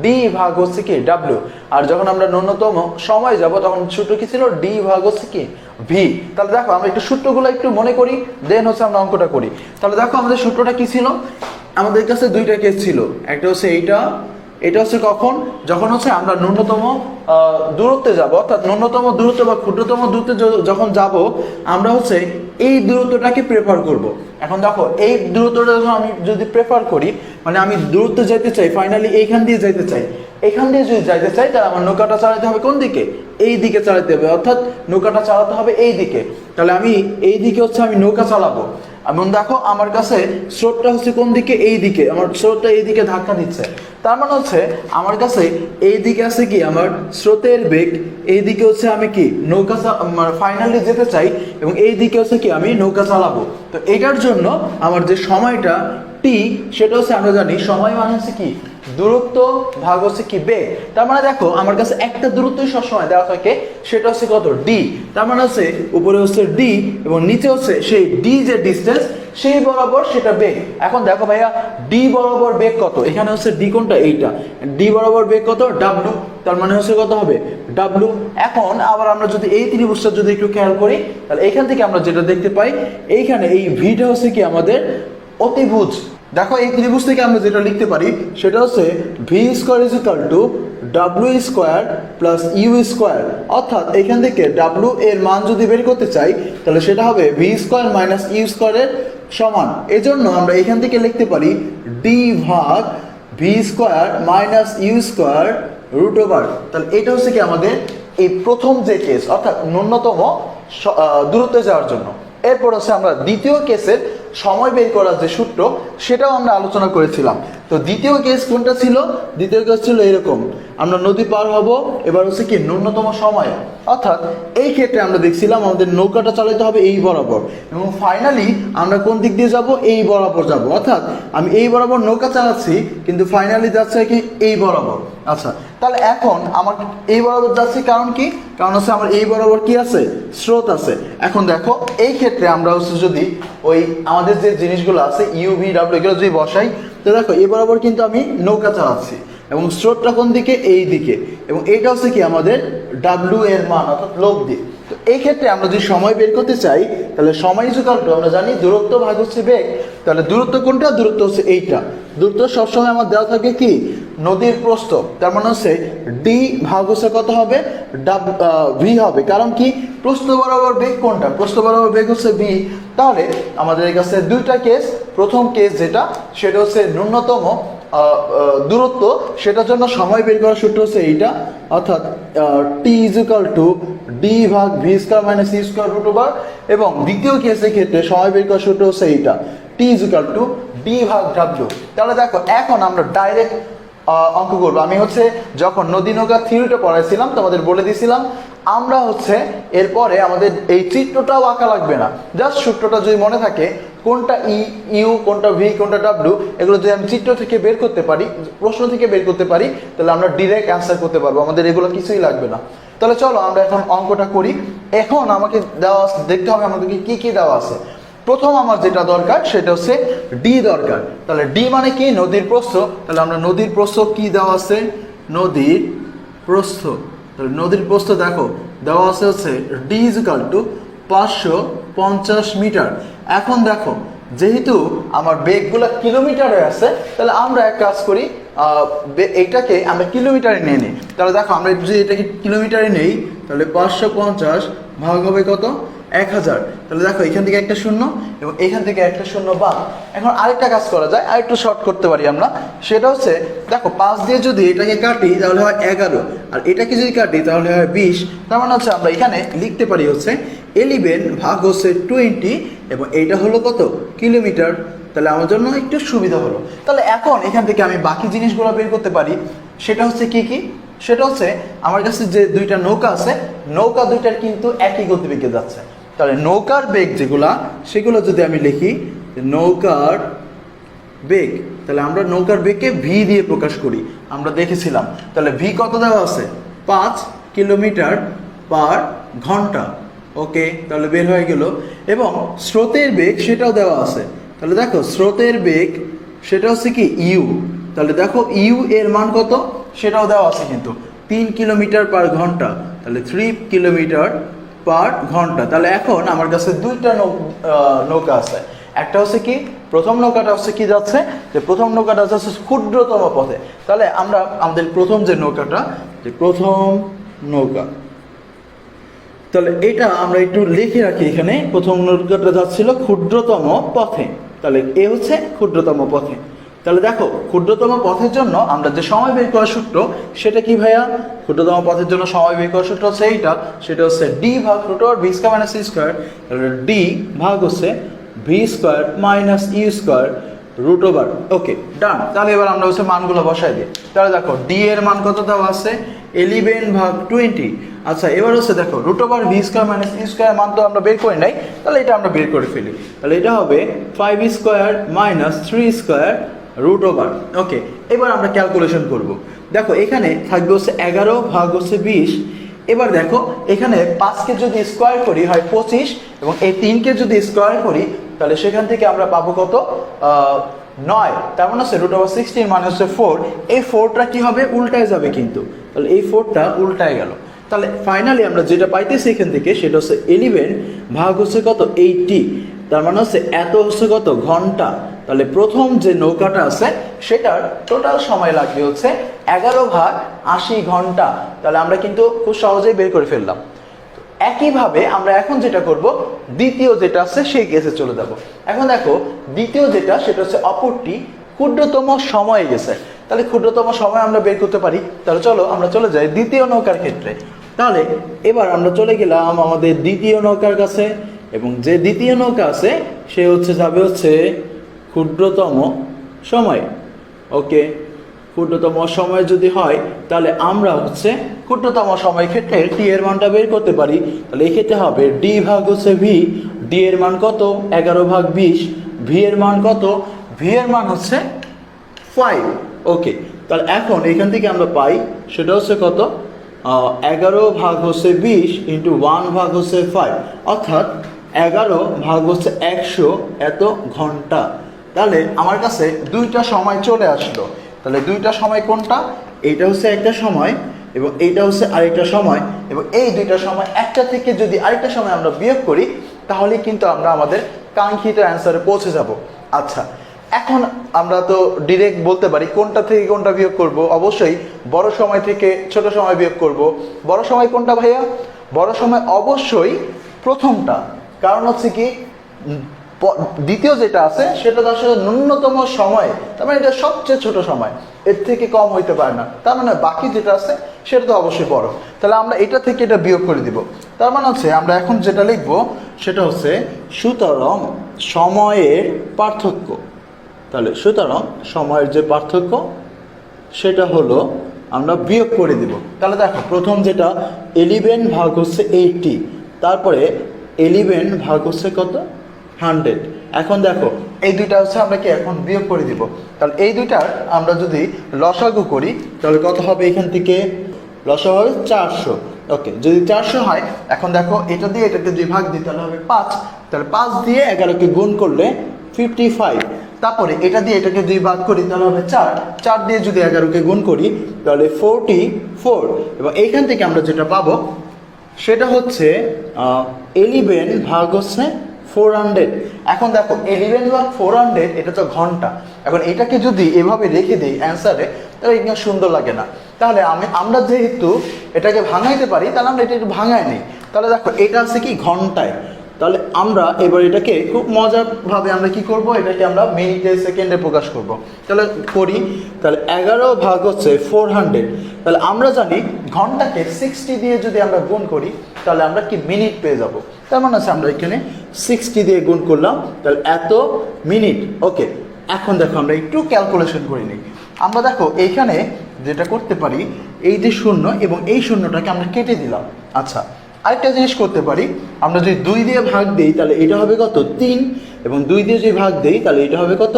ডি ভাগ হচ্ছে কি ডাব্লিউ, আর যখন আমরা ন্যূনতম সময় যাব তখন সূত্র কি ছিল? ডি ভাগ হচ্ছে কি ভি। তাহলে দেখো আমরা একটু সূত্রগুলো একটু মনে করি, দেন হচ্ছে আমরা অঙ্কটা করি। তাহলে দেখো আমাদের সূত্রটা কি ছিল? আমাদের কাছে দুইটা কেস ছিল, একটা হচ্ছে এটা হচ্ছে কখন, যখন হচ্ছে আমরা ন্যূনতম দূরত্বে যাব, অর্থাৎ ন্যূনতম দূরত্ব বা ক্ষুদ্রতম দূরত্বে যখন যাব আমরা হচ্ছে এই দূরত্বটাকে প্রেফার করব। এখন দেখো এই দূরত্বটা যখন আমি যদি প্রেফার করি, মানে আমি দূরত্বে যেতে চাই, ফাইনালি এইখান দিয়ে যেতে চাই, এখান দিয়ে যদি যাইতে চাই তাহলে আমার নৌকাটা চালাতে হবে কোন দিকে? এই দিকে চালাতে হবে, অর্থাৎ নৌকাটা চালাতে হবে এই দিকে। তাহলে আমি এই দিকে হচ্ছে আমি নৌকা চালাবো, এবং দেখো আমার কাছে স্রোতটা হচ্ছে কোন দিকে? এই দিকে, আমার স্রোতটা এই দিকে ধাক্কা দিচ্ছে। তার মানে হচ্ছে আমার কাছে এই দিকে আছে কি আমার স্রোতের বেগ, এই দিকে হচ্ছে আমি কি নৌকা ফাইনালি যেতে চাই, এবং এই দিকে হচ্ছে কি আমি নৌকা চালাবো। তো এটার জন্য আমার যে সময়টা টি সেটা হচ্ছে আমরা জানি সময় মানে হচ্ছে কি দূরত্ব ভাগ হচ্ছে কি বেগ। তার মানে দেখো আমার কাছে একটা দূরত্বই সবসময় দেওয়া থাকে, সেটা হচ্ছে কত? ডি। তার মানে হচ্ছে উপরে হচ্ছে ডি এবং নিচে হচ্ছে সেই ডি যে ডিস্টেন্স সেই বরাবর সেটা বেগ। এখন দেখো ভাইয়া ডি বরাবর বেগ কত? এখানে হচ্ছে ডি কোনটা? এইটা। ডি বরাবর বেগ কত? ডাব্লু। তার মানে হচ্ছে কত হবে? ডাব্লু। এখন আবার আমরা যদি এই ত্রিভুজটা যদি একটু খেয়াল করি তাহলে এখান থেকে আমরা যেটা দেখতে পাই, এইখানে এই ভিটা হচ্ছে কি আমাদের অতিভুজ। দেখো এই ত্রিভুজ থেকে আমরা যেটা লিখতে পারি সেটা হচ্ছে V square is equal to W square plus U square, অর্থাৎ এখান থেকে ডাব্লু এর মান যদি বের করতে চাই তাহলে সেটা হবে ভি স্কোয়ার মাইনাস ইউ স্কোয়ারের সমান। এজন্য আমরা এখান থেকে লিখতে পারি ডি ভাগ V square minus U square root over. তাহলে এটা হচ্ছে কি আমাদের এই প্রথম যে কেস, অর্থাৎ ন্যূনতম দূরত্বে যাওয়ার জন্য। এরপর হচ্ছে আমরা দ্বিতীয় কেসের সময় বের করার যে সূত্র সেটাও আমরা আলোচনা করেছিলাম। তো দ্বিতীয় কেস কোনটা ছিল? দ্বিতীয় কেস ছিল এরকম, আমরা নদী পার হব, এবার হচ্ছে কি ন্যূনতম সময়, অর্থাৎ এই ক্ষেত্রে আমরা দেখছিলাম আমাদের নৌকাটা চালাতে হবে এই বরাবর, এবং ফাইনালি আমরা কোন দিক দিয়ে যাব? এই বরাবর যাব, অর্থাৎ আমি এই বরাবর নৌকা চালাচ্ছি কিন্তু ফাইনালি যাচ্ছে কি এই বরাবর। আচ্ছা, তাহলে এখন আমার এই বরাবর যাচ্ছে কারণ কি? কারণ হচ্ছে আমার এই বরাবর কি আছে? স্রোত আছে। এখন দেখো এই ক্ষেত্রে আমরা হচ্ছে যদি ওই আমাদের যে জিনিসগুলো আছে ইউ ভি ডাব্লিউ এগুলো যদি বসাই, তো দেখো এই বরাবর কিন্তু আমি নৌকা চালাচ্ছি এবং স্রোতটা কোন দিকে? এই দিকে, এবং এইটা হচ্ছে কি আমাদের ডাব্লিউ এর মান, অর্থাৎ লোক দিক। তো এই ক্ষেত্রে আমরা যদি সময় বের করতে চাই তাহলে সময় ইকুয়াল টু আমরা জানি দূরত্ব ভাগ হচ্ছে বেগ। তাহলে দূরত্ব কোনটা? দূরত্ব হচ্ছে এইটা। দূরত্ব সবসময় আমার দেওয়া থাকে কি? নদীর প্রস্থ। তার মানে হচ্ছে ডি ভাগ হচ্ছে কত হবে? ভি হবে। কারণ কি? প্রস্থ বরাবর বেগ কোনটা? প্রস্থ বরাবর বেগ হচ্ছে ভি। তাহলে আমাদের কাছে দুইটা কেস। প্রথম কেস যেটা, সেটা হচ্ছে ন্যূনতম দূরত্ব, সেটার জন্য সময় বের করার সূত্র হচ্ছে এইটা, অর্থাৎ T is equal to D ভাগ V square minus C square root over. এবং দ্বিতীয় কেসের ক্ষেত্রে সময় বের করার সূত্র হচ্ছে এইটা, টি ইজ ইকুয়াল টু ডি ভাগ ডাব্লিউ। তাহলে দেখো এখন আমরা ডাইরেক্ট অঙ্ক করবো। আমি হচ্ছে যখন নদী নৌকা থিওরিটা পড়াইছিলাম তোমাদের বলে দিয়েছিলাম আমরা হচ্ছে এরপরে আমাদের এই চিত্রটাও আঁকা লাগবে না, জাস্ট সূত্রটা যদি মনে থাকে কোনটা ইউ কোনটা ভি কোনটা ডাব্লিউ এগুলো যদি আমি চিত্র থেকে বের করতে পারি, প্রশ্ন থেকে বের করতে পারি, তাহলে আমরা ডিরেক্ট অ্যান্সার করতে পারবো, আমাদের এগুলো কিছুই লাগবে না। তাহলে চলো আমরা এখন অঙ্কটা করি। এখন আমাকে দেওয়া দেখতে হবে আমাদেরকে কি কি দেওয়া আছে। প্রথম আমার যেটা দরকার সেটা হচ্ছে ডি দরকার। তাহলে ডি মানে কি? নদীর প্রস্থ। তাহলে আমরা নদীর প্রস্থ কি দেওয়া আছে? নদীর প্রস্থ। তাহলে নদীর প্রস্থ দেখো দেওয়া আছে হচ্ছে D is equal to 550 metre. এখন দেখো যেহেতু আমার বেগগুলো কিলোমিটারে আছে, তাহলে আমরা এক কাজ করি, এইটাকে আমরা কিলোমিটারে নিয়ে নিই। তাহলে দেখো আমরা যদি এটাকে কিলোমিটারে নেই তাহলে 550 ভাগ হবে কত? 1000। তাহলে দেখো এখান থেকে একটা শূন্য এবং এখান থেকে একটা শূন্য বাদ। এখন আরেকটা কাজ করা যায়, আরেকটু শর্ট করতে পারি আমরা, সেটা হচ্ছে দেখো 5 দিয়ে যদি এটাকে কাটি তাহলে হয় 11, আর এটাকে যদি কাটি তাহলে হয় 20। তার মানে হচ্ছে আমরা এখানে লিখতে পারি হচ্ছে 11 ভাগ হচ্ছে 20, এবং এইটা হলো কত? কিলোমিটার। তাহলে আমার জন্য একটু সুবিধা হলো। তাহলে এখন এখান থেকে আমি বাকি জিনিসগুলো বের করতে পারি। সেটা হচ্ছে কি কি? সেটা হচ্ছে আমার কাছে যে দুইটা নৌকা আছে, নৌকা দুইটার কিন্তু একই গতিবেগে যাচ্ছে। তাহলে নৌকার বেগ যেগুলা সেগুলো যদি আমি লিখি নৌকার বেগ, তাহলে আমরা নৌকার বেগকে ভি দিয়ে প্রকাশ করি, আমরা দেখেছিলাম। তাহলে ভি কত দেওয়া আছে? 5 কিলোমিটার পার ঘন্টা। ওকে, তাহলে বের হয়ে গেল। এবং স্রোতের বেগ সেটাও দেওয়া আছে। তাহলে দেখো স্রোতের বেগ সেটা হচ্ছে কি? ইউ। তাহলে দেখো ইউ এর মান কত? সেটাও দেওয়া আছে কিন্তু 3 কিলোমিটার পার ঘন্টা। তাহলে 3 কিলোমিটার পার ঘন্টা। তাহলে এখন আমার কাছে দুইটা নৌকা আছে। একটা হচ্ছে কি? প্রথম নৌকাটা হচ্ছে কি যাচ্ছে? যে প্রথম নৌকাটা যাচ্ছে ক্ষুদ্রতম পথে। তাহলে আমরা আমাদের প্রথম যে নৌকাটা, যে প্রথম নৌকা, তাহলে এটা আমরা একটু লিখে রাখি এখানে। প্রথম নৌকাটা যাচ্ছিল ক্ষুদ্রতম পথে। তাহলে এ হচ্ছে ক্ষুদ্রতম পথে। তাহলে দেখো ক্ষুদ্রতম পথের জন্য আমরা যে সময় বের করার সূত্র সেটা কি ভাইয়া? ক্ষুদ্রতম পথের জন্য সময় বের করার সূত্র হচ্ছে এইটা, সেটা হচ্ছে ডি ভাগ root over V square minus C square. তাহলে ডি ভাগ হচ্ছে V square minus U square root over. Okay, done. তাহলে এবার আমরা হচ্ছে মানগুলো বসাই দিই। তাহলে দেখো ডি এর মান কত দেওয়া আছে? 11 ভাগ 20। আচ্ছা, এবার হচ্ছে দেখো root over V square minus U square মান তো আমরা বের করি নাই, তাহলে এটা আমরা বের করে ফেলি। তাহলে এটা হবে 5 square minus 3 square root over. Okay, এবার আমরা ক্যালকুলেশন করব। দেখো এখানে থাকবে হচ্ছে 11 ভাগ হচ্ছে 20। এবার দেখো এখানে 5কে যদি স্কোয়ার করি হয় 25, এবং এই 3কে যদি স্কোয়ার করি তাহলে সেখান থেকে আমরা পাবো কত? 9। তার মানে হচ্ছে রুট ওভার 16 মানে হচ্ছে 4। এই 4টা কি হবে? উল্টায় যাবে কিন্তু। তাহলে এই 4টা উল্টায় গেল। তাহলে ফাইনালি আমরা যেটা পাইতেছি এখান থেকে সেটা হচ্ছে 11 ভাগ হচ্ছে কত? 80। তার মানে হচ্ছে এত হচ্ছে কত? ঘন্টা। তাহলে প্রথম যে নৌকাটা আছে সেটার টোটাল সময় লাগবে হচ্ছে 11/80 ঘন্টা। তাহলে আমরা কিন্তু খুব সহজেই বের করে ফেললাম। একইভাবে আমরা এখন যেটা করব, দ্বিতীয় যেটা আছে সেই কেসে চলে যাব। এখন দেখো দ্বিতীয় যেটা সেটা হচ্ছে অপরটি ক্ষুদ্রতম সময়ে গেছে। তাহলে ক্ষুদ্রতম সময় আমরা বের করতে পারি। তাহলে চলো আমরা চলে যাই দ্বিতীয় নৌকার ক্ষেত্রে। তাহলে এবার আমরা চলে গেলাম আমাদের দ্বিতীয় নৌকার কাছে, এবং যে দ্বিতীয় নৌকা আছে সে যাবে ক্ষুদ্রতম সময়। ওকে, ক্ষুদ্রতম সময় যদি হয় তাহলে আমরা ক্ষুদ্রতম সময় ক্ষেত্রে টি এর মানটা বের করতে পারি। তাহলে এই ক্ষেত্রে হবে ডি ভাগ ভি। ডি এর মান কত? 11/20। ভি এর মান কত? ভি এর মান 5। ওকে, তাহলে এখন এখান থেকে আমরা পাই সেটা কত? 11/20 ইন্টু 1/5, অর্থাৎ 11/100 এত ঘন্টা। তাহলে আমার কাছে দুইটা সময় চলে আসলো। তাহলে দুইটা সময় কোনটা? এইটা একটা সময় এবং এইটা আরেকটা সময়, এবং এই দুইটা সময় একটা থেকে যদি আরেকটা সময় আমরা বিয়োগ করি তাহলে কিন্তু আমরা আমাদের কাঙ্ক্ষিত অ্যান্সারে পৌঁছে যাব। আচ্ছা, এখন আমরা তো ডিরেক্ট বলতে পারি কোনটা থেকে কোনটা বিয়োগ করব। অবশ্যই বড় সময় থেকে ছোট সময় বিয়োগ করব। বড় সময় কোনটা ভাইয়া? বড় সময় অবশ্যই প্রথমটা, কারণ কি দ্বিতীয় যেটা আছে সেটা তো আসলে ন্যূনতম সময়, তার মানে এটা সবচেয়ে ছোট সময়, এর থেকে কম হইতে পারে না। তার মানে বাকি যেটা আছে সেটা তো অবশ্যই বড়। তাহলে আমরা এটা থেকে এটা বিয়োগ করে দিব। তার মানে আমরা এখন যেটা লিখব সেটা সুতরাং সময়ের পার্থক্য। তাহলে সুতরাং সময়ের যে পার্থক্য সেটা আমরা বিয়োগ করে দিব। তাহলে দেখো প্রথম যেটা 11/80, তারপরে 11/কত? 100। এখন দেখো এই দুইটা আমরা কি এখন বিয়োগ করে দিব। তাহলে এই দুইটার আমরা যদি লসাগু করি তাহলে কত হবে? এখান থেকে লসাগু হবে 400। ওকে, যদি 400 হয়, এখন দেখো এটা দিয়ে এটাকে দুই ভাগ দিই তাহলে হবে 5। তাহলে 5 দিয়ে 11কে গুণ করলে 55। তারপরে এটা দিয়ে এটাকে দুই ভাগ করি তাহলে হবে 4। 4 দিয়ে যদি 11কে গুণ করি তাহলে 44। এবং এইখান থেকে আমরা যেটা পাবো সেটা 11/400। এখন দেখো 11/400 এটা তো ঘন্টা। এখন এটাকে যদি এভাবে রেখে দিই অ্যান্সারে তাহলে এটা সুন্দর লাগে না। তাহলে আমরা যেহেতু এটাকে ভাঙাইতে পারি তাহলে আমরা এটা একটু ভাঙাই নিই। তাহলে দেখো এটা কি ঘন্টায়। তাহলে আমরা এবার এটাকে খুব মজাভাবে আমরা কি করব, এটাকে আমরা মিনিটে সেকেন্ডে প্রকাশ করব। তাহলে করি, তাহলে 11/400। তাহলে আমরা জানি ঘন্টাকে 60 দিয়ে যদি আমরা গুণ করি তাহলে আমরা কি মিনিট পেয়ে যাব। তার মানে আমরা এখানে 60 দিয়ে গুণ করলাম, তাহলে এত মিনিট। ওকে, এখন দেখো আমরা একটু ক্যালকুলেশন করে নিই। আমরা দেখো এইখানে যেটা করতে পারি, এই যে শূন্য এবং এই শূন্যটাকে আমরা কেটে দিলাম। আচ্ছা, আরেকটা জিনিস করতে পারি, আমরা যদি 2 দিয়ে ভাগ দিই তাহলে এটা হবে কত? 3। এবং 2 দিয়ে যদি ভাগ দিই তাহলে এটা হবে কত?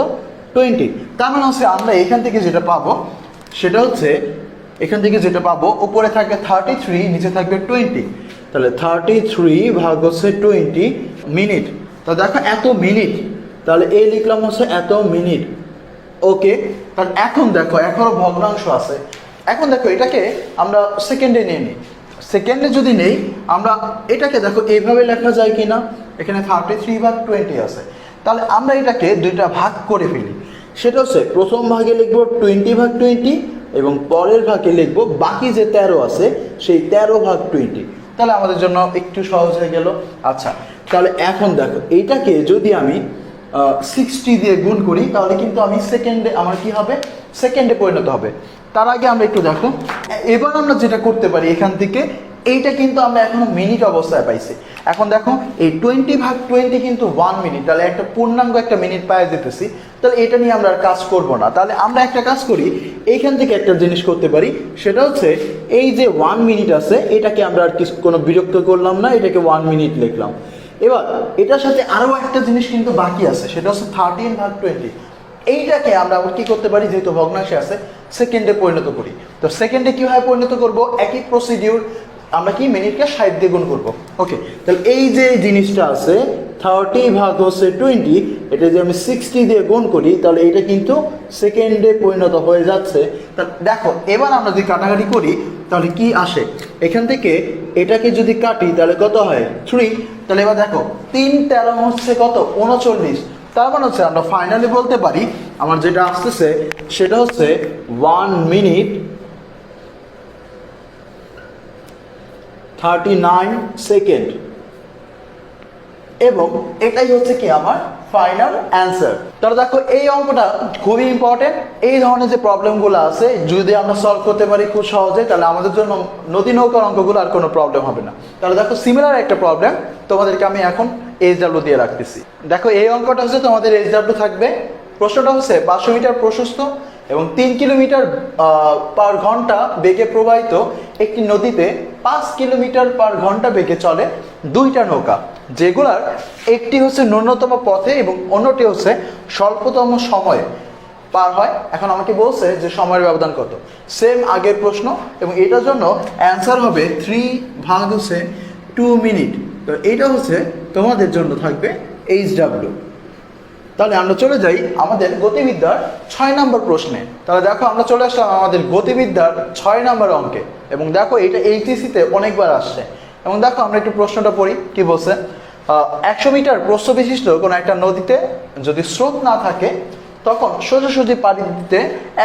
20। তার মানে আমরা এখান থেকে যেটা পাবো সেটা এখান থেকে যেটা পাবো, উপরে থাকবে 33, নিচে থাকবে 20। তাহলে 33/20 মিনিট। তো দেখো এত মিনিট, তাহলে এই লিখলাম এত মিনিট। ওকে, তাহলে এখন দেখো এখনো ভগ্নাংশ আছে। এখন দেখো এটাকে আমরা সেকেন্ডে নিয়ে নিই। সেকেন্ডে যদি নেই আমরা এটাকে দেখো এইভাবে লেখা যায় কিনা, এখানে 33/20 আছে। তাহলে আমরা এটাকে দুইটা ভাগ করে ফেলি। সেটা প্রথম ভাগে লিখবো 20/20 এবং পরের ভাগে লিখবো বাকি যে 13 আছে সেই 13/20। তাহলে আমাদের জন্য একটু সহজ হয়ে গেল। আচ্ছা, তাহলে এখন দেখো এইটাকে যদি আমি 60 দিয়ে গুণ করি তাহলে কিন্তু আমি সেকেন্ডে আমার কি হবে? সেকেন্ডে পরিণত হবে। তার আগে আমরা একটু দেখো, এবার আমরা যেটা করতে পারি এখান থেকে, এইটা কিন্তু আমরা এখনো মিনিট অবস্থায় পাইছি। এখন দেখো এই 20/20 কিন্তু 1 মিনিট, তাহলে একটা পূর্ণাঙ্গ একটা মিনিট পায়ে যেতেছি। তাহলে এটা নিয়ে আমরা আর কাজ করব না। তাহলে আমরা একটা কাজ করি, এইখান থেকে একটা জিনিস করতে পারি, সেটা এই যে 1 মিনিট আছে এটাকে আমরা আর কোনো বিরক্ত করলাম না, এটাকে 1 মিনিট লিখলাম। এবার এটার সাথে আরও একটা জিনিস কিন্তু বাকি আছে, সেটা 13/20। এইটাকে আমরা আবার কি করতে পারি, যেহেতু ভগ্নাংশে আছে, সেকেন্ডে পরিণত করি। তো সেকেন্ডে কীভাবে পরিণত করব? একই প্রসিডিউর, আমরা কি মিনিটকে 60 দিয়ে গুণ করবো। ওকে, তাহলে এই যে জিনিসটা আছে 30/20, এটা যদি আমি 60 দিয়ে গুণ করি তাহলে এটা কিন্তু সেকেন্ডে পরিণত হয়ে যাচ্ছে। তা দেখো এবার আমরা যদি কাটাকাটি করি তাহলে কি আসে, এখান থেকে এটাকে যদি কাটি তাহলে কত হয়? 3। তাহলে এবার দেখো 3 13 কত? 39। তার মানে আমরা ফাইনালি বলতে পারি আমার যেটা আসতেছে সেটা 1 মিনিট 39 সেকেন্ড। এবং এটাই হচ্ছে কি আমার ফাইনাল অ্যান্সার। তাহলে দেখো এই অঙ্কটা খুবই ইম্পর্টেন্ট। এই ধরনের যে প্রবলেমগুলো আছে যদি আমরা সলভ করতে পারি খুব সহজে, তাহলে আমাদের জন্য নদী নৌকার অঙ্কগুলো আর কোনো প্রবলেম হবে না। তাহলে দেখো সিমিলার একটা প্রবলেম তোমাদেরকে আমি এখন এইচডব্লিউ দিয়ে রাখতেছি। দেখো এই অঙ্কটা হচ্ছে তোমাদের এইচডব্লিউ থাকবে। প্রশ্নটা হচ্ছে 500 মিটার প্রশস্ত এবং 3 কিলোমিটার পার ঘন্টা বেগে প্রবাহিত একটি নদীতে 5 কিলোমিটার পার ঘন্টা বেগে চলে দুইটা নৌকা, যেগুলার একটি হচ্ছে ন্যূনতম পথে এবং অন্যটি হচ্ছে স্বল্পতম সময়ে পার হয়। এখন আমাকে বলছে যে সময়ের ব্যবধান কত, সেম আগের প্রশ্ন, এবং এটার জন্য অ্যান্সার হবে 3/2 মিনিট। তো এইটা হচ্ছে তোমাদের জন্য থাকবে এইচডব্লিউ। তাহলে আমরা চলে যাই আমাদের গতিবিদ্যার 6 নম্বর প্রশ্নে। তাহলে দেখো আমরা চলে আসলাম আমাদের গতিবিদ্যার 6 নম্বর অঙ্কে, এবং দেখো এটা এইচএসসিতে অনেকবার আসছে। এবং দেখো আমরা একটু প্রশ্নটা পড়ি, কি বলছে। 100 মিটার প্রস্থ বিশিষ্ট কোনো একটা নদীতে যদি স্রোত না থাকে তখন সোজাসুজি পাড়ি দিতে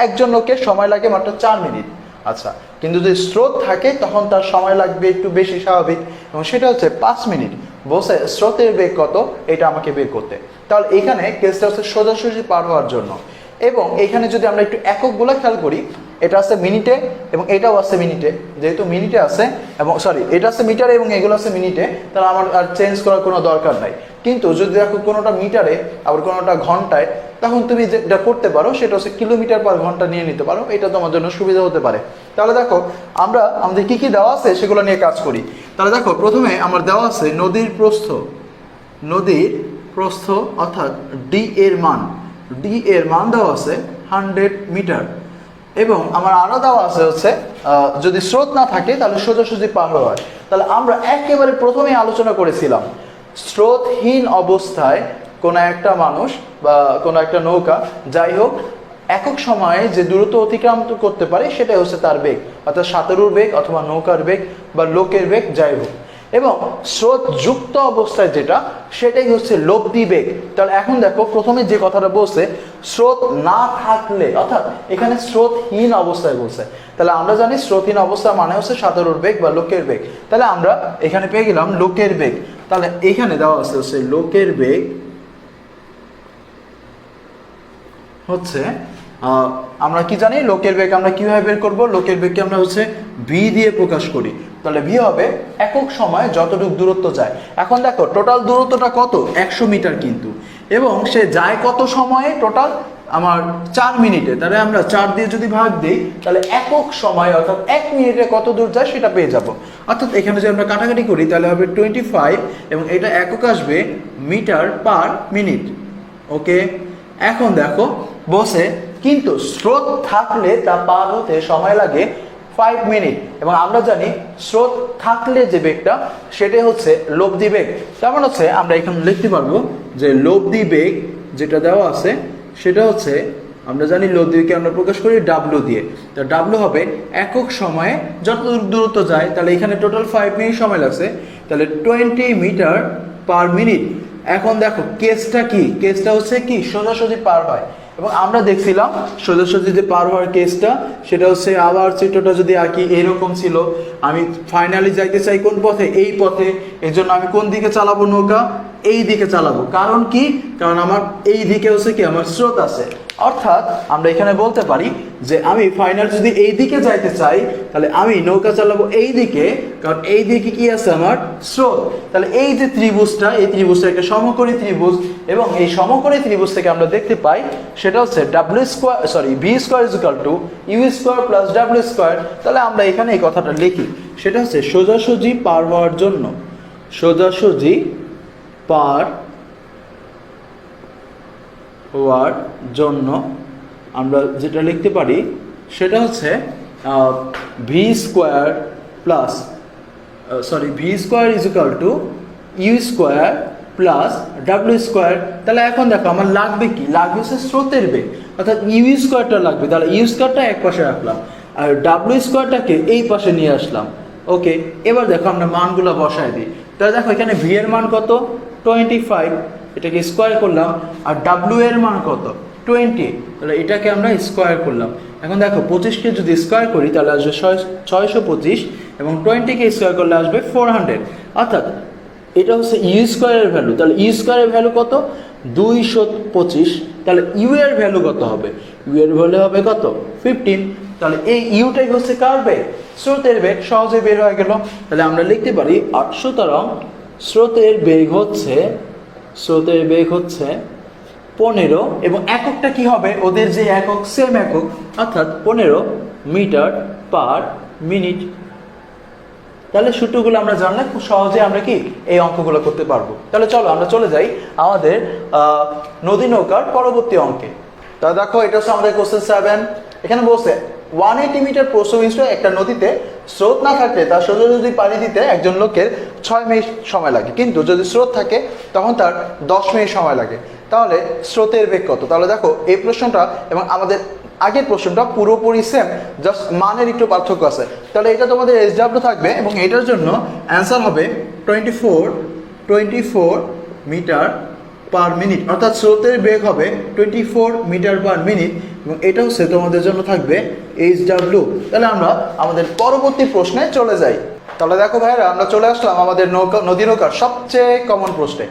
একজন লোকের সময় লাগে মাত্র 4 মিনিট। আচ্ছা, কিন্তু যদি স্রোত থাকে তখন তার সময় লাগবে একটু বেশি, স্বাভাবিক, এবং সেটা হচ্ছে 5 মিনিট। বলছে স্রোতের বেগ কত, এটা আমাকে বের করতে। তাহলে এখানে কেসটা হচ্ছে সোজাসুজি পার হওয়ার জন্য। এবং এখানে যদি আমরা একটু এককগুলো খেয়াল করি, এটা আছে মিনিটে এবং এটাও আছে মিনিটে। যেহেতু মিনিটে আছে এবং সরি এটা আছে মিটারে এবং এগুলো আছে মিনিটে, তাহলে আমার আর চেঞ্জ করার কোনো দরকার নাই। কিন্তু যদি দেখো কোনোটা মিটারে আবার কোনোটা ঘন্টায়, তখন তুমি যেটা করতে পারো সেটা হচ্ছে কিলোমিটার পার ঘন্টা নিয়ে নিতে পারো, এটা তোমার জন্য সুবিধা হতে পারে। তাহলে দেখো আমরা আমাদের কি কি দেওয়া আছে সেগুলো নিয়ে কাজ করি। তাহলে দেখো প্রথমে আমার দেওয়া আছে নদীর প্রস্থ অর্থাৎ ডি এর মান দেওয়া আছে 100 মিটার। এবং আমার আরও দেওয়া আছে হচ্ছে যদি স্রোত না থাকে তাহলে সোজাসুজি পার হয়। তাহলে আমরা একেবারে প্রথমেই আলোচনা করেছিলাম স্রোতহীন অবস্থায় কোনো একটা মানুষ বা কোনো একটা নৌকা যাই হোক একক সময়ে যে দূরত্ব অতিক্রম করতে পারে সেটাই হচ্ছে তার বেগ, অর্থাৎ সাঁতারুর বেগ অথবা নৌকার বেগ বা লোকের বেগ যাই হোক। এবং স্রোত যুক্ত অবস্থায় যেটা সেটাই হচ্ছে লব্ধি বেগ। তাহলে এখন দেখো প্রথমে যে কথাটা বলছে স্রোত না থাকলে, অর্থাৎ এখানে স্রোতহীন অবস্থায় বলছে, তাহলে আমরা জানি স্রোতহীন অবস্থা মানে হচ্ছে সাঁতারুর বেগ বা লোকের বেগ। তাহলে আমরা এখানে পেয়ে গেলাম লোকের বেগ। তাহলে এখানে দেওয়া আছে হচ্ছে লোকের বেগ হচ্ছে আমরা কি জানি লোকের বেগ আমরা কিভাবে বের করব, লোকের বেগকে আমরা হচ্ছে ভি দিয়ে প্রকাশ করি। তাহলে ভি হবে একক সময়ে যতটুকু দূরত্ব যায়। এখন দেখো টোটাল দূরত্বটা কত, 100 মিটার কিন্তু, এবং সে যায় কত সময়ে, টোটাল আমার 4 মিনিটে। তাহলে আমরা 4 দিয়ে যদি ভাগ দিই তাহলে একক সময় অর্থাৎ 1 মিনিটে কত দূর যায় সেটা পেয়ে যাব। অর্থাৎ এখানে যদি আমরা কাটাকাটি করি তাহলে হবে 25 এবং এটা একক আসবে মিটার পার মিনিট। ওকে, এখন দেখো বসে কিন্তু স্রোত থাকলে তা পার হতে সময় লাগে 5 মিনিট, এবং আমরা জানি স্রোত থাকলে যে বেগটা সেটাই হচ্ছে লব্ধি বেগ। তেমন হচ্ছে আমরা এখানে লিখতে পারবো যে লব্ধি বেগ যেটা দেওয়া আছে সেটা হচ্ছে আমরা জানি লব্ধিকে আমরা প্রকাশ করি ডাব্লিউ দিয়ে। তো ডাব্লিউ হবে একক সময়ে যত দূরত্ব যায়। তাহলে এখানে টোটাল 5 মিনিট সময় লাগছে, তাহলে 20 মিটার পার মিনিট। এখন দেখো কেসটা কি, কেসটা হচ্ছে কি সোজাসুজি পার হয়, এবং আমরা দেখছিলাম সোজাসুজি যে পার হওয়ার কেসটা সেটা হচ্ছে আবার চিত্রটা যদি আঁকি এরকম ছিল। আমি ফাইনালি যাইতে চাই কোন পথে, এই পথে, এর জন্য আমি কোন দিকে চালাবো নৌকা, এই দিকে চালাবো। কারণ কি, কারণ আমার এই দিকে হচ্ছে কি আমার স্রোত আছে। অর্থাৎ আমরা এখানে বলতে পারি যে আমি ফাইনাল যদি এই দিকে যাইতে চাই তাহলে আমি নৌকা চালাবো এই দিকে, কারণ এই দিকে কি আছে আমার স্রোত। তাহলে এই যে ত্রিভুজটা, এই ত্রিভুজটা একটা সমকোণী ত্রিভুজ, এবং এই সমকোণী ত্রিভুজ থেকে আমরা দেখতে পাই সেটা হচ্ছে V square is equal to U square plus W square. তাহলে আমরা এখানে এই কথাটা লিখি, সেটা হচ্ছে সোজাসুজি পার হওয়ার জন্য, সোজাসুজি পার হওয়ার জন্য আমরা যেটা লিখতে পারি সেটা হচ্ছে V square is equal to U square plus W square. তাহলে এখন দেখো আমার লাগবে কি, লাগবে হচ্ছে স্রোতের বেগ, অর্থাৎ ইউ স্কোয়ারটা লাগবে। তাহলে ইউ স্কোয়ারটা এক পাশে রাখলাম আর ডাব্লিউ স্কোয়ারটাকে এই পাশে নিয়ে আসলাম। ওকে, এবার দেখো আমরা মানগুলো বসায় দিই। তাহলে দেখো এখানে ভি এর মান কত 25, এটাকে স্কোয়ার করলাম, আর ডাব্লিউ এর মান কত 20, তাহলে এটাকে আমরা স্কোয়ার করলাম। এখন দেখো 25কে যদি স্কোয়ার করি তাহলে আসবে 625, এবং 20কে স্কোয়ার করলে আসবে 400, অর্থাৎ এটা হচ্ছে ইউ স্কোয়ারের ভ্যালু। তাহলে ইউ স্কোয়ারের ভ্যালু কত? 225। তাহলে ইউ এর ভ্যালু কত হবে? ইউ এর ভ্যালু হবে কত? 15। তাহলে এই ইউটাই হচ্ছে কার বেগ? স্রোতের বেগ। সহজে বের হয়ে গেল। তাহলে আমরা লিখতে পারি সুতরাং স্রোতের বেগ হচ্ছে 15 এবং এককটা কি হবে? ওদের যে একক সেম একক, অর্থাৎ 15 মিটার পার মিনিট। তাহলে সূত্রগুলো আমরা জানলে খুব সহজে আমরা কি এই অঙ্কগুলো করতে পারবো। তাহলে চলো আমরা চলে যাই আমাদের নদী নৌকার পরবর্তী অঙ্কে। তা দেখো এটা হচ্ছে আমাদের কোশ্চেন 7। এখানে বলছে 180 মিটার প্রস্থবিশিষ্ট একটা নদীতে স্রোত না থাকলে তার সোজাসুজি পানি দিতে একজন লোকের 6 মিনিট সময় লাগে, কিন্তু যদি স্রোত থাকে তখন তার 10 মিনিট সময় লাগে। তাহলে স্রোতের বেগ কত? তাহলে দেখো এই প্রশ্নটা এবং আমাদের আগের প্রশ্নটা পুরোপুরি সেম, জাস্ট মানের একটু পার্থক্য আছে। তাহলে এটা তোমাদের SW থাকবে এবং এটার জন্য অ্যান্সার হবে 24 মিটার পার মিনিট, অর্থাৎ স্রোতের বেগ হবে 24 মিটার পার মিনিট এবং এটা হচ্ছে তোমাদের জন্য থাকবে SW। তাহলে আমরা আমাদের পরবর্তী প্রশ্নে চলে যাই। তাহলে দেখো ভাইরা, আমরা চলে আসলাম আমাদের নদী নৌকার সবচেয়ে কমন প্রশ্নে।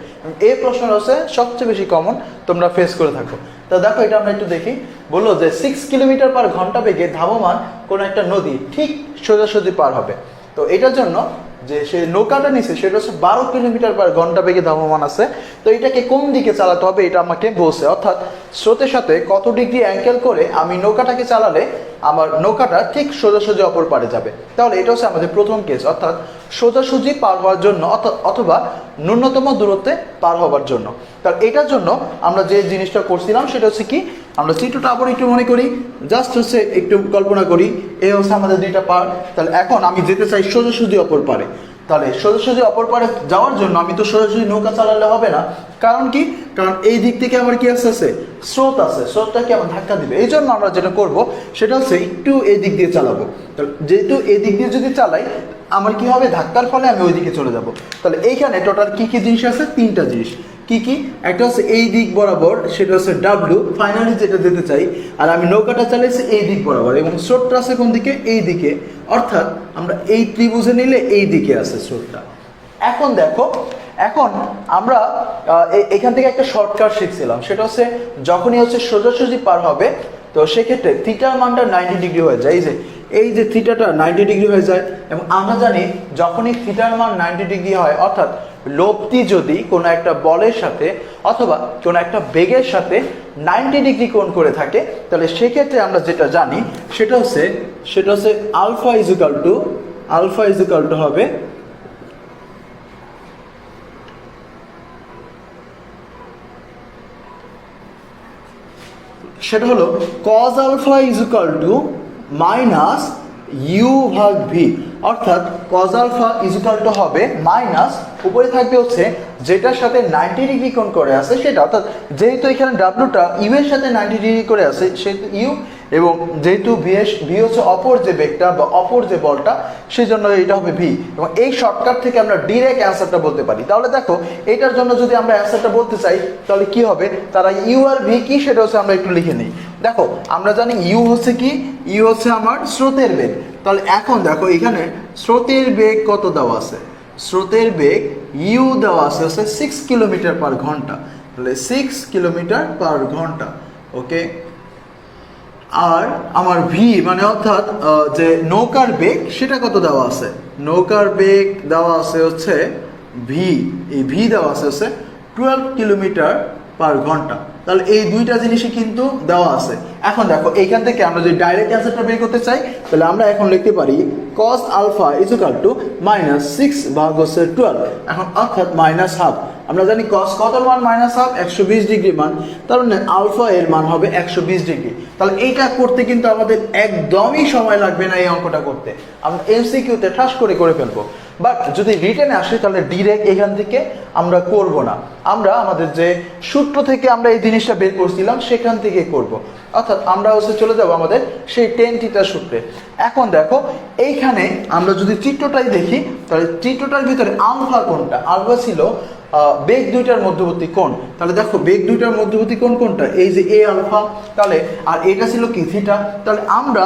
এই প্রশ্নটা হচ্ছে সবচেয়ে বেশি কমন, তোমরা ফেস করে থাকো। তো দেখো এটা আমরা একটু দেখি। বললো যে 6 কিলোমিটার পার ঘন্টা বেগে ধাবমান কোনো একটা নদী ঠিক সোজাসুজি পার হবে। তো এটার জন্য যে সে নৌকাটা নিছে সেটা হচ্ছে 12 কিলোমিটার পার ঘন্টা বেগে ধাবমান আছে। তো এটাকে কোন দিকে চালাতে হবে এটা আমাকে বলছে, অর্থাৎ স্রোতের সাথে কত ডিগ্রি অ্যাঙ্গেল করে আমি নৌকাটাকে চালালে আমার নৌকাটা ঠিক সোজাসুজি অপর পারে যাবে। তাহলে এটা হচ্ছে আমাদের প্রথম কেস, অর্থাৎ সোজাসুজি পার হওয়ার জন্য অথবা ন্যূনতম দূরত্বে পার হওয়ার জন্য। তার এটার জন্য আমরা যে জিনিসটা করছিলাম সেটা হচ্ছে কি, আমরা চিত্রটা আবার একটু মনে করি, জাস্ট হচ্ছে একটু কল্পনা করি। এই হচ্ছে আমাদের দুইটা পার। তাহলে এখন আমি যেতে চাই সোজাসুজি অপর পারে। তাহলে সোজাসুজি অপর পারে যাওয়ার জন্য আমি তো সোজাসুজি নৌকা চালালে হবে না। কারণ কি? কারণ এই দিক থেকে আমার কি আছে, স্রোত আছে, স্রোতটাকে আমার ধাক্কা দিবে। এই জন্য আমরা যেটা করব সেটা হচ্ছে একটু এই দিক দিয়ে চালাবো। তাহলে যেহেতু এই দিক দিয়ে যদি চালাই আমার কি হবে, ধাক্কার ফলে আমি ওই দিকে চলে যাব। তাহলে এইখানে টোটাল কি কি জিনিস আছে? 3টা জিনিস। কি কি? একটা হচ্ছে এই দিক বরাবর, সেটা হচ্ছে W, ফাইনালি যেটা যেতে চাই। আর আমি নৌকাটা চালাইছি এই দিক বরাবর এবং স্রোতটা আছে কোন দিকে? এই দিকে, অর্থাৎ আমরা এই ত্রিভুজে নিলে এই দিকে আছে স্রোতটা। এখন দেখো, এখন আমরা এখান থেকে একটা শর্টকাট শিখছিলাম, সেটা হচ্ছে যখনই হচ্ছে সোজাসুজি পার হবে তো সেক্ষেত্রে থিটার মানটা 90 ডিগ্রি হয়ে যায়। এই যে থিটাটা 90 ডিগ্রি হয়ে যায় এবং আমরা জানি যখনই থিটার মান 90 ডিগ্রি হয়, অর্থাৎ লোকটি যদি কোনো একটা বলের সাথে অথবা কোনো একটা বেগের সাথে 90 ডিগ্রি কোণ করে থাকে, তাহলে সেক্ষেত্রে আমরা যেটা জানি সেটা হচ্ছে আলফা ইজুকাল টু হবে সেটা হলো cos alpha is equal to minus U ভাগ ভি, অর্থাৎ cos আলফা ইজুকাল টু হবে মাইনাস, উপরে থাকবে হচ্ছে যেটার সাথে 90 ডিগ্রি কোণ করে আছে সেটা, অর্থাৎ যেহেতু এখানে ডাব্লুটা ইউ এর সাথে 90 ডিগ্রি করে আছে সেহেতু ইউ, এবং যেহেতু ভি হচ্ছে অপর যে বেগটা বা অপর যে বলটা, সেই জন্য এটা হবে ভি। এবং এই শর্টকাট থেকে আমরা ডিরেক্ট অ্যান্সারটা বলতে পারি। তাহলে দেখো এটার জন্য যদি আমরা অ্যান্সারটা বলতে চাই তাহলে কি হবে, তারা ইউ আর ভি কি সেটা হচ্ছে আমরা একটু লিখে নিই। দেখো আমরা জানি ইউ হচ্ছে কি, ইউ হচ্ছে আমার স্রোতের বেগ। তাহলে এখন দেখো এখানে স্রোতের বেগ কত দেওয়া আছে, স্রোতের বেগ ইউ দেওয়া আছে হচ্ছে 6 কিলোমিটার পার ঘন্টা। তাহলে 6 কিলোমিটার পার ঘন্টা, ওকে। আর আমার ভি মানে অর্থাৎ যে নৌকার বেগ সেটা কত দেওয়া আছে, নৌকার বেগ দেওয়া আছে হচ্ছে ভি, এই ভি দেওয়া আছে হচ্ছে 12 কিলোমিটার পার ঘন্টা। তাহলে এই দুইটা জিনিসই কিন্তু দেওয়া আছে। এখন দেখো এইখান থেকে আমরা যদি ডাইরেক্ট অ্যান্সারটা বের করতে চাই তাহলে আমরা এখন লিখতে পারি cos alpha is equal to minus 6 ভাগ হচ্ছে 12, এখন অর্থাৎ মাইনাস হাফ। আমরা জানি cos কত মান, মাইনাস হাফ, 120 ডিগ্রি মান, তার মানে আলফা এর মান হবে 120 ডিগ্রি। তাহলে এইটা করতে কিন্তু আমাদের একদমই সময় লাগবে না, এই অঙ্কটা করতে আমরা এমসিকিউতে ঠাস করে ফেলবো। বাট যদি রিটেনে আসে তাহলে ডিরেক্ট এখান থেকে আমরা করব না, আমরা আমাদের যে সূত্র থেকে আমরা এই জিনিসটা বের করছিলাম সেখান থেকে করব, অর্থাৎ আমরা হচ্ছে চলে যাব আমাদের সেই টেন থিটা সূত্রে। এখন দেখো এইখানে আমরা যদি চিত্রটাই দেখি তাহলে চিত্রটার ভিতরে আলফা কোনটা, আলফা ছিল বেগ দুইটার মধ্যবর্তী কোণ। তাহলে দেখো বেগ দুইটার মধ্যবর্তী কোণ কোনটা, এই যে এ আলফা, তাহলে আর এটা ছিল কি থিটা। তাহলে আমরা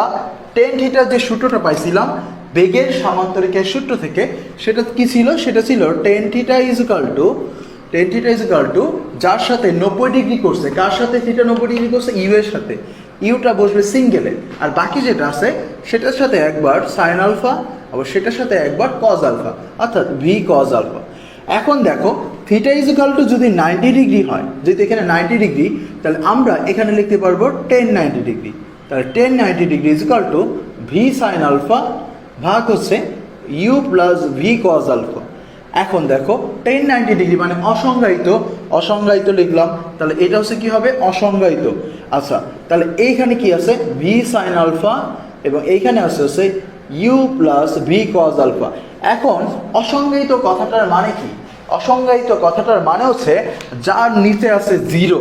টেন থিটার যে সূত্রটা পাইছিলাম বেগের সামান্তরিকের সূত্র থেকে, সেটা কি ছিল, সেটা ছিল ten theta is equal two যার সাথে 90 ডিগ্রি করছে, কার সাথে থিটা 90 ডিগ্রি করছে, ইউ এর সাথে, ইউটা বসবে সিঙ্গেলে, আর বাকি যেটা আছে সেটার সাথে একবার সাইন আলফা, আবার সেটার সাথে একবার কজ আলফা, অর্থাৎ ভি কজ আলফা। এখন দেখো থিটা ইজ ইকাল টু যদি 90 ডিগ্রি হয়, যেহেতু এখানে 90 ডিগ্রি, তাহলে আমরা এখানে লিখতে পারবো 1090 ডিগ্রি। তাহলে 1090 degree is equal to V sine alpha ভাগ হচ্ছে U plus V cos alpha. এখন দেখো 1090 ডিগ্রি মানে অসংজ্ঞায়িত লিখলাম, তাহলে এটা হচ্ছে কি হবে, অসংজ্ঞায়িত। আচ্ছা, তাহলে এইখানে কি আছে, ভি সাইন আলফা, এবং এইখানে হচ্ছে U plus V cos alpha. এখন অসংজ্ঞায়িত কথাটার মানে কি? অসংজ্ঞায়িত কথাটার মানে হচ্ছে যার নিচে আছে জিরো।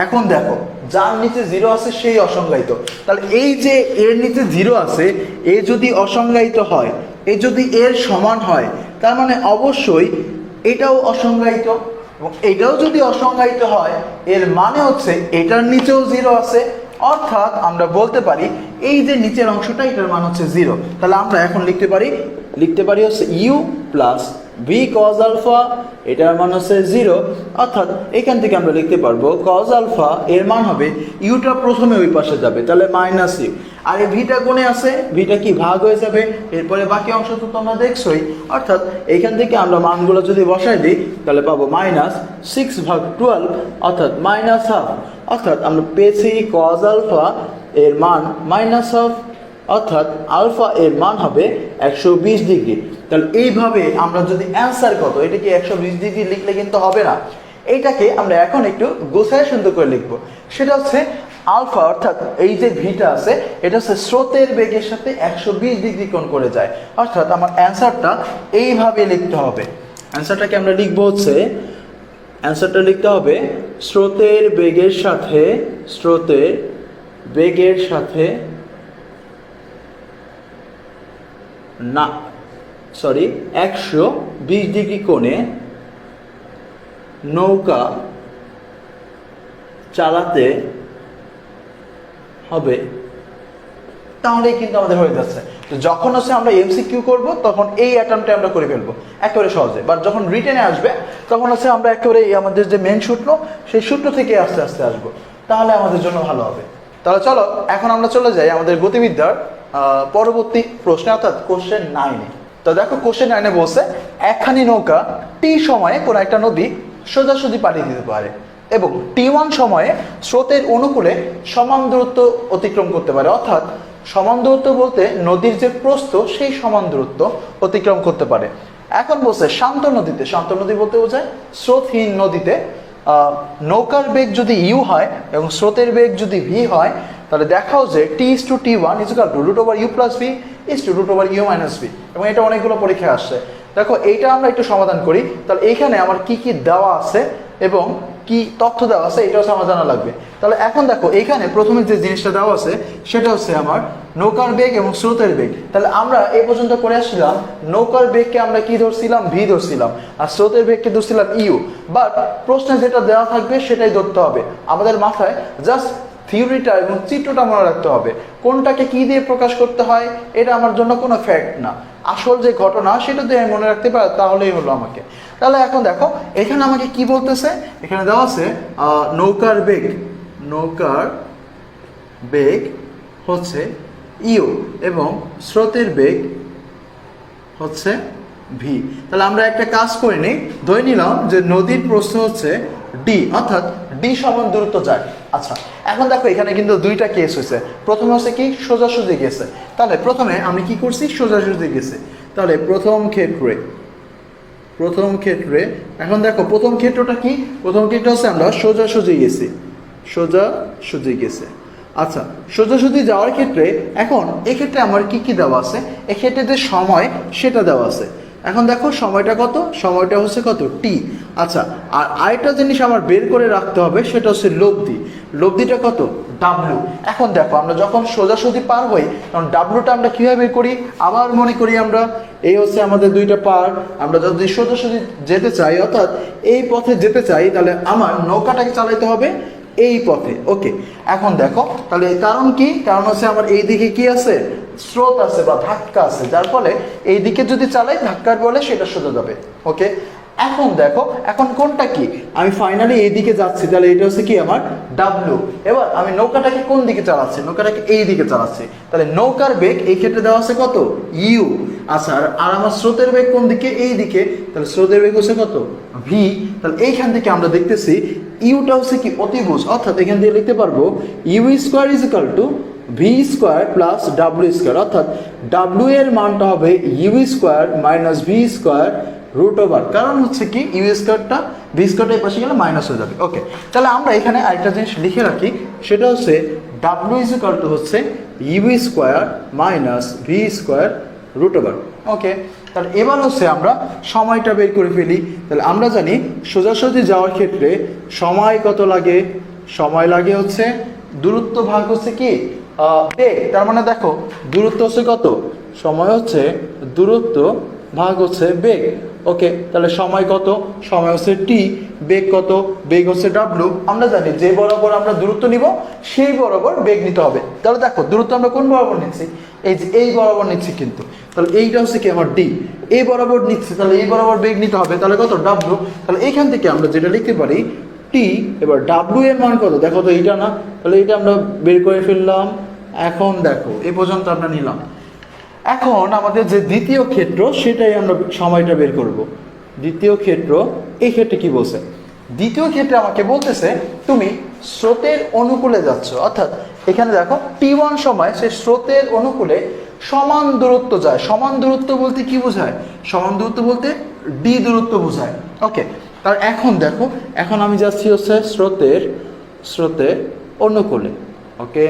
এখন দেখো যার নিচে জিরো আছে সেই অসংজ্ঞায়িত। তাহলে এই যে এর নিচে জিরো আছে, এ যদি অসংজ্ঞায়িত হয়, এ যদি এর সমান হয়, তার মানে অবশ্যই এটাও অসংজ্ঞায়িত, এবং এটাও যদি অসংজ্ঞায়িত হয় এর মানে হচ্ছে এটার নিচেও জিরো আছে, অর্থাৎ আমরা বলতে পারি এই যে নিচের অংশটা এটার মান হচ্ছে জিরো। তাহলে আমরা এখন লিখতে পারি হচ্ছে U plus V cos alpha, এটার মান হচ্ছে জিরো, অর্থাৎ এখান থেকে আমরা লিখতে পারবো কজ আলফা এর মান হবে, ইউটা প্রথমে ওই পাশে যাবে, তাহলে মাইনাস ইউ, আর এই ভিটা কোণে আছে, ভিটা কি ভাগ হয়ে যাবে, এরপরে বাকি অংশ তো তোমরা দেখছোই, অর্থাৎ এইখান থেকে আমরা মানগুলো যদি বসাই দিই তাহলে পাবো -6/12, অর্থাৎ -12, অর্থাৎ আমরা পেয়েছি কজ আলফা এর মান -12, অর্থাৎ আলফা এর মান হবে 120 ডিগ্রি। তাহলে এইভাবে আমরা যদি অ্যান্সার কত, এটা কি 120 ডিগ্রি লিখলে কিন্তু হবে না, এইটাকে আমরা এখন একটু গোছায় সুন্দর করে লিখবো। সেটা হচ্ছে আলফা, অর্থাৎ এই যে ভিটা আছে এটা হচ্ছে স্রোতের বেগের সাথে 120 ডিগ্রি কোণ করে যায়, অর্থাৎ আমার অ্যান্সারটা এইভাবে লিখতে হবে। অ্যান্সারটাকে আমরা লিখবো হচ্ছে, অ্যান্সারটা লিখতে হবে স্রোতের বেগের সাথে না 120 ডিগ্রি কোণে নৌকা চালাতে হবে, তাহলেই কিন্তু আমাদের হয়ে যাচ্ছে। তো যখন হচ্ছে আমরা এমসিকিউ করব তখন এই অ্যাটেম্পটে আমরা করে ফেলবো একেবারে সহজে, বাট যখন রিটেনে আসবে তখন হচ্ছে আমরা একেবারে আমাদের যে মেন সূত্র সেই সূত্র থেকে আস্তে আস্তে আসবো, তাহলে আমাদের জন্য ভালো হবে। তাহলে চলো এখন আমরা চলে যাই আমাদের গতিবিদ্যার পরবর্তী প্রশ্নে, অর্থাৎ কোশ্চেন 9-এ। তো দেখো কোশ্চেন 9-এ বলছে একখানি নৌকা টি সময়ে কোনো একটা নদী সোজাসুজি পাড়ি দিতে পারে এবং টি1 সময়ে স্রোতের অনুকূলে সমান দূরত্ব অতিক্রম করতে পারে, অর্থাৎ সমান দূরত্ব বলতে নদীর যে প্রস্থ সেই সমান দূরত্ব অতিক্রম করতে পারে। এখন বলছে শান্ত নদী বলতে বোঝায় স্রোতহীন নদীতে নৌকার বেগ যদি ইউ হয় এবং স্রোতের বেগ যদি ভি হয়, তাহলে দেখাও যে t/t1 √u + v √u - v, এবং এটা অনেকগুলো পরীক্ষায় আসছে। দেখো এইটা আমরা একটু সমাধান করি। তাহলে এইখানে আমার কি কি দেওয়া আছে এবং কি তথ্য দেওয়া আছে এটা হচ্ছে আমার জানা লাগবে। তাহলে এখন দেখো এইখানে প্রথমে যে জিনিসটা দেওয়া আছে সেটা হচ্ছে আমার নৌকার বেগ এবং স্রোতের বেগ। তাহলে আমরা এই পর্যন্ত করে আসছিলাম নৌকার বেগকে আমরা কি ধরছিলাম, ভি ধরছিলাম, আর স্রোতের বেগকে ধরছিলাম ইউ। বাট প্রশ্নে যেটা দেওয়া থাকবে সেটাই ধরতে হবে। আমাদের মাথায় জাস্ট থিওরিটা এবং চিত্রটা মনে রাখতে হবে, কোনটাকে কি দিয়ে প্রকাশ করতে হয় এটা আমার জন্য কোনো ফ্যাক্ট না, আসল যে ঘটনা সেটা দিয়ে আমি মনে রাখতে পারি তাহলেই হলো আমাকে। তাহলে এখন দেখো এখানে আমাকে কি বলতেছে, এখানে দেওয়া আছে নৌকার বেগ হচ্ছে ইউ এবং স্রোতের বেগ হচ্ছে ভি। তাহলে আমরা একটা কাজ করে নিই, ধরে নিলাম যে নদীর প্রস্থ হচ্ছে ডি, অর্থাৎ ডি সমান দূরত্ব যায়। আচ্ছা এখন দেখো এখানে কিন্তু দুইটা কেস হয়েছে, প্রথমে হচ্ছে কি সোজাসুজি গেছে, তাহলে প্রথমে আমি কি করছি সোজাসুজি গেছে। তাহলে প্রথম ক্ষেত্রে এখন দেখো প্রথম ক্ষেত্রটা কি, প্রথম ক্ষেত্র হচ্ছে আমরা সোজাসুজি গেছে। আচ্ছা সোজাসুজি যাওয়ার ক্ষেত্রে এখন এক্ষেত্রে আমার কি কি দেওয়া আছে, এক্ষেত্রে যে সময় সেটা দেওয়া আছে। এখন দেখো সময়টা কত, সময়টা হচ্ছে কত টি। আচ্ছা আর আরেকটা জিনিস আমার বের করে রাখতে হবে সেটা হচ্ছে লব্ধিটা কত ডাব্লু। এখন দেখো আমরা যখন সোজাসুজি পার হই তখন ডাব্লুটা আমরা কীভাবে বের করি, আবার মনে করি আমরা এই হচ্ছে আমাদের দুইটা পার, আমরা যদি সোজাসুজি যেতে চাই অর্থাৎ এই পথে যেতে চাই তাহলে আমার নৌকাটাকে চালাইতে হবে এই পথে। ওকে এখন দেখো তাহলে কারণ কি, কারণ হচ্ছে আমার এই দিকে কি আছে স্রোত আছে বা ধাক্কা আছে, যার ফলে এই দিকে যদি চালাই ধাক্কার বলে সেটা সোজা যাবে। ওকে, এখন দেখো এখন কোনটা কি, আমি ফাইনালি এই দিকে যাচ্ছি, তাহলে এটা হচ্ছে কি আমার ডাব্লু। এবার আমি নৌকাটাকে কোন দিকে চালাচ্ছি, নৌকাটাকে এই দিকে চালাচ্ছি, তাহলে নৌকার বেগ এই ক্ষেত্রে দেওয়া আছে কত, ইউ। আচ্ছা, আর আমার স্রোতের বেগ কোন দিকে, এই দিকে, তাহলে স্রোতের বেগ হচ্ছে কত, ভি। তাহলে এইখান থেকে আমরা দেখতেছি ইউটা হচ্ছে কি অতিভুজ, অর্থাৎ এখান থেকে লিখতে পারবো U square is equal to V square plus W square, অর্থাৎ ডাব্লিউ এর মানটা হবে U square minus V square root over, কারণ হচ্ছে কি ইউ স্কোয়ারটা ভি স্কোয়ারটা এই পাশে গেলে মাইনাস হয়ে যাবে। ওকে, তাহলে আমরা এখানে আরেকটা জিনিস লিখে রাখি, সেটা হচ্ছে ডাব্লিউ ইজ ইকাল টু হচ্ছে U square minus V square root over. Okay, তাহলে এবার হচ্ছে আমরা সময়টা বের করে ফেলি। তাহলে আমরা জানি সোজাসুজি যাওয়ার ক্ষেত্রে সময় কত লাগে, সময় লাগে হচ্ছে দূরত্ব ভাগ হচ্ছে কি বেগ, তার মানে দেখো দূরত্ব হচ্ছে কত, সময় হচ্ছে দূরত্ব ভাগ হচ্ছে বেগ। ওকে, তাহলে সময় কত, সময় হচ্ছে টি, বেগ কত, বেগ হচ্ছে ডাব্লু। আমরা জানি যে বরাবর আমরা দূরত্ব নিব সেই বরাবর বেগ নিতে হবে। তাহলে দেখো দূরত্ব আমরা কোন বরাবর নিচ্ছি, এই যে এই বরাবর নিচ্ছি, কিন্তু তাহলে এইটা হচ্ছে কি আমার ডি, এই বরাবর নিচ্ছি, তাহলে এই বরাবর বেগ নিতে হবে, তাহলে কত ডাব্লু। তাহলে এইখান থেকে আমরা যেটা লিখতে পারি টি, এবার ডাব্লু এর মান কত, দেখো তো এইটা না, তাহলে এইটা আমরা বের করে ফেললাম। এখন দেখো এই পর্যন্ত আমরা নিলাম, এখন আমাদের যে দ্বিতীয় ক্ষেত্র সেটাই আমরা সময়টা বের করব। দ্বিতীয় ক্ষেত্র, এই ক্ষেত্রে কি বলছে, দ্বিতীয় ক্ষেত্রে আমাকে বলতেছে তুমি স্রোতের অনুকূলে যাচ্ছ, অর্থাৎ এখানে দেখো টি1 সময় সে স্রোতের অনুকূলে সমান দূরত্ব যায়। সমান দূরত্ব বলতে কি বোঝায়, সমান দূরত্ব বলতে ডি দূরত্ব বোঝায়। ওকে, তার এখন দেখো এখন আমি যাচ্ছি হচ্ছে স্রোতের অনুকূলে। ওকে,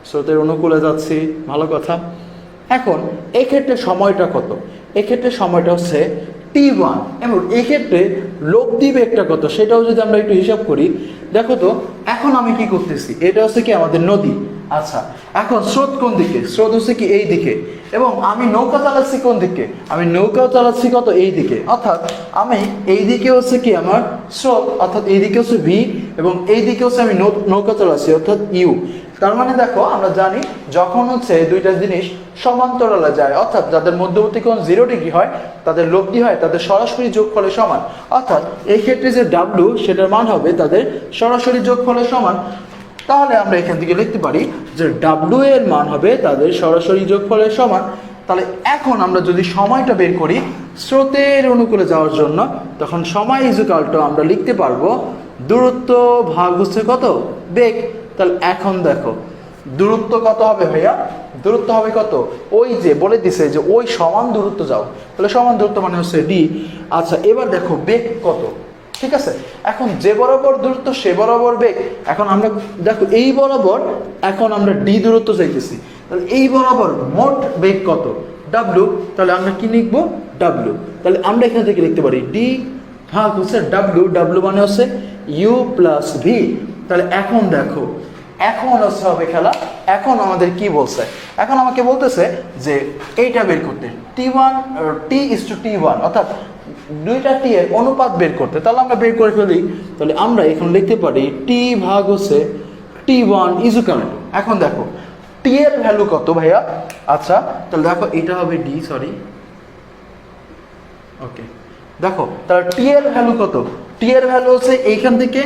স্রোতের অনুকূলে যাচ্ছি, ভালো কথা। এখন এক্ষেত্রে সময়টা কত, এক্ষেত্রে সময়টা হচ্ছে টি1, এবং এক্ষেত্রে লব্ধি বেগটা কত সেটাও যদি আমরা একটু হিসাব করি, দেখো তো এখন আমি কি করতেছি, এটা হচ্ছে কি আমাদের নদী। আচ্ছা, এখন স্রোত কোন দিকে, স্রোত হচ্ছে কি এই দিকে, এবং আমি নৌকা চালাচ্ছি কোন দিকে, আমি নৌকাও চালাচ্ছি কত এই দিকে, অর্থাৎ আমি এই দিকে হচ্ছে কি আমার স্রোত, অর্থাৎ এই দিকে হচ্ছে ভি, এবং এই দিকে হচ্ছে আমি নৌকা চালাচ্ছি অর্থাৎ ইউ। তার মানে দেখো আমরা জানি যখন হচ্ছে দুইটা জিনিস সমান্তরালে যায়, অর্থাৎ যাদের মধ্যবর্তী কোণ 0 ডিগ্রি হয় তাদের লব্ধি হয় তাদের সরাসরি যোগফলের সমান, অর্থাৎ এই ক্ষেত্রে যে ডাব্লু সেটার মান হবে তাদের সরাসরি যোগফলের সমান। তাহলে আমরা এখান থেকে লিখতে পারি যে ডাব্লু এর মান হবে তাদের সরাসরি যোগফলের সমান। তাহলে এখন আমরা যদি সময়টা বের করি স্রোতের অনুকূলে যাওয়ার জন্য, তখন সময় ইজুকাল টু আমরা লিখতে পারবো দূরত্ব ভাগ হচ্ছে কত বেগ। তাহলে এখন দেখো দূরত্ব কত হবে ভাইয়া, দূরত্ব হবে কত, ওই যে বলে দিছে যে ওই সমান দূরত্ব যাও, তাহলে সমান দূরত্ব মানে হচ্ছে ডি। আচ্ছা, এবার দেখো বেগ কত, ঠিক আছে, এখন যে বরাবর দূরত্ব সে বরাবর বেগ। এখন আমরা দেখো এই বরাবর এখন আমরা ডি দূরত্ব চাইতেছি, তাহলে এই বরাবর মোট বেগ কত ডাব্লু, তাহলে আমরা কি লিখবো ডাব্লু। তাহলে আমরা এখান থেকে লিখতে পারি ডি ভাগ হচ্ছে ডাব্লু, ডাব্লু মানে হচ্ছে ইউ প্লাস ভি। তাহলে এখন দেখো এখন হচ্ছে হবে খেলা, এখন আমাদের কি বলছে, এখন আমাকে বলতেছে যে এইটা বের করতে টি1 টি1, অর্থাৎ দুইটা টি এর অনুপাত বের করতে। তাহলে আমরা বের করে ফেলি, তাহলে আমরা এখন লিখতে পারি টি ভাগ হচ্ছে টি1 ইজুকাল টু, এখন দেখো টি এর ভ্যালু কত ভাইয়া, আচ্ছা তাহলে দেখো এটা হবে ডি, সরি ওকে, দেখো তাহলে টি এর ভ্যালু কত, টি এর ভ্যালু হচ্ছে এইখান থেকে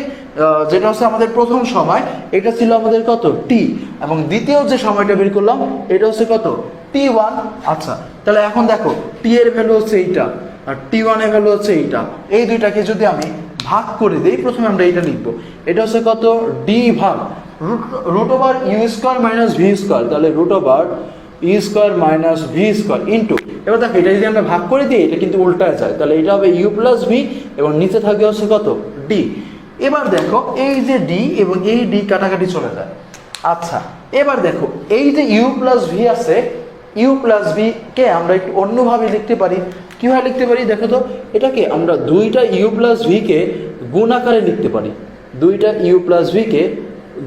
যেটা হচ্ছে আমাদের প্রথম সময় এটা ছিল আমাদের কত টি, এবং দ্বিতীয় যে সময়টা বের করলাম এটা হচ্ছে কত টি1। আচ্ছা, তাহলে এখন দেখো টি এর ভ্যালু হচ্ছে এইটা আর টি1 এর ভ্যালু হচ্ছে এইটা, এই দুইটাকে যদি আমি ভাগ করে দিই, প্রথমে আমরা এইটা লিখবো, এটা হচ্ছে কত ডি ভাগ root over U square minus V square, তাহলে root over U square minus V square into, এবার দেখো এটা যদি আমরা ভাগ করে দিই এটা কিন্তু উল্টায় যায়, তাহলে এটা হবে ইউ প্লাস ভি এবং নিচে থাকবে হচ্ছে কত ডি। এবার দেখো এই যে ডি এবং এই ডি কাটাকাটি চলে যায়। আচ্ছা, এবার দেখো এই যে ইউ প্লাস ভি আছে, ইউ প্লাস ভি কে আমরা একটু অন্যভাবে লিখতে পারি। কীভাবে লিখতে পারি দেখো তো, এটাকে আমরা দুইটা ইউ প্লাস ভি কে গুণ আকারে লিখতে পারি, দুইটা ইউ প্লাস ভি কে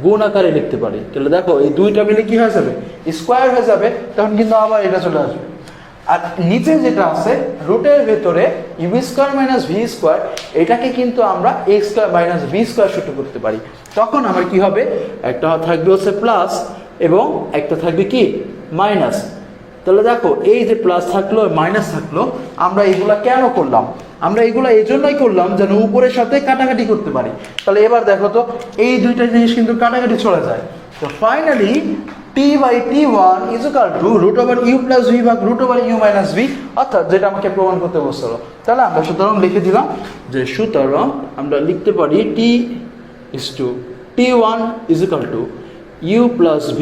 গুণ আকারে লিখতে পারি। তাহলে দেখো এই দুইটা মিলে কি হয়ে যাবে স্কোয়ার হয়ে যাবে, তখন কিন্তু আবার এটা চলে আসবে। আর নিচে যেটা আছে রুটের ভেতরে U square minus V square, এটাকে কিন্তু আমরা A square minus V square সূত্র করতে পারি। তখন আমার কি হবে, একটা থাকবে হচ্ছে প্লাস এবং একটা থাকবে কি মাইনাস। তাহলে দেখো এই যে প্লাস থাকলো মাইনাস থাকলো, আমরা এগুলা কেন করলাম? আমরা এগুলো এই জন্যই করলাম যেন উপরের সাথে কাটাকাটি করতে পারি। তাহলে এবার দেখো তো এই দুইটা জিনিস কিন্তু কাটাকাটি চলে যায়। তো finally t/t1 is equal two √u plus v ভাগ √u মাইনাস v, অর্থাৎ যেটা আমাকে প্রমাণ করতে বলছিল। তাহলে আমরা সুতরাং লিখে দিলাম যে সুতরাং আমরা লিখতে পারি t1 is equal two u plus v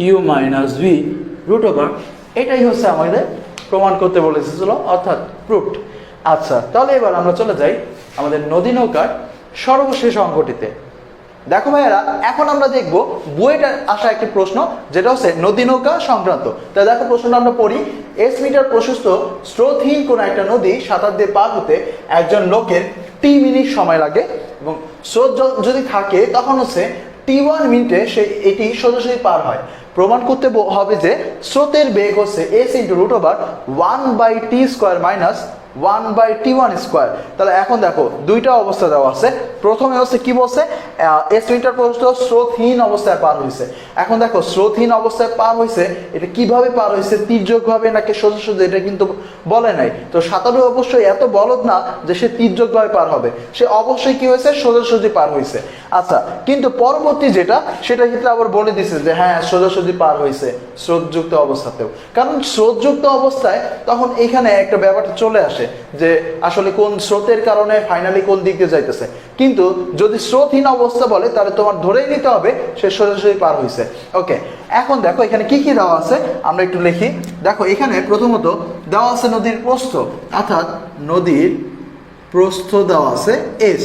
√u minus v √, এটাই হচ্ছে আমাদের প্রমাণ করতে বলেছিল, অর্থাৎ প্রুফড। আচ্ছা, তাহলে এবার আমরা চলে যাই আমাদের নদী নৌকার সর্বশেষ অঙ্কটিতে। দেখো ভাইয়েরা, এখন আমরা দেখব বইয়ের আসা একটি প্রশ্ন, যেটা হচ্ছে নদী নৌকা সংক্রান্ত। তাই দেখো প্রশ্নটা আমরা পড়ি। 8 মিটার প্রশস্ত স্রোতহীন কোনো একটা নদী সাঁতার দিয়ে পার হতে একজন লোকের টি মিনিট সময় লাগে, এবং স্রোত যদি থাকে তখন হচ্ছে t1 মিনিটে সে এটি সোজাসুজি পার হয়। প্রমাণ করতে হবে যে স্রোতের বেগ হচ্ছে s × √1/t² মাইনাস 1/t1²। তাহলে এখন দেখো দুইটা অবস্থা দেওয়া আছে। প্রথমে হচ্ছে কি বলছে, 8 মিটার পর্যন্ত স্রোতহীন অবস্থায় পার হয়েছে। এখন দেখো স্রোতহীন অবস্থায় পার হয়েছে, এটা কিভাবে পার হয়েছে, তীর্যকভাবে নাকি সোজাসুজি, এটা কিন্তু বলে নাই। তো সাঁতারু অবশ্যই এত বলদ না যে সে তীর্যকভাবে পার হবে, সে অবশ্যই কি হয়েছে, সোজাসুজি পার হয়েছে। আচ্ছা, কিন্তু পরবর্তী যেটা, সেটা কিন্তু আবার বলে দিছে যে হ্যাঁ সোজাসুজি পার হয়েছে স্রোতযুক্ত অবস্থাতেও। কারণ স্রোতযুক্ত অবস্থায় তখন এখানে একটা ব্যাপারটা চলে আসে যে আসলে কোন স্রোতের কারণে ফাইনালি কোন দিক দিয়ে যাইতেছে। কিন্তু যদি স্রোতহীন অবস্থা বলে তাহলে তোমার ধরেই নিতে হবে সে সোজাসুজি পার হয়েছে। ওকে, এখন দেখো এখানে কি কি দেওয়া আছে আমরা একটু লিখি। দেখো এখানে প্রথমত দেওয়া আছে নদীর প্রস্থ, অর্থাৎ নদীর প্রস্থ দেওয়া আছে s।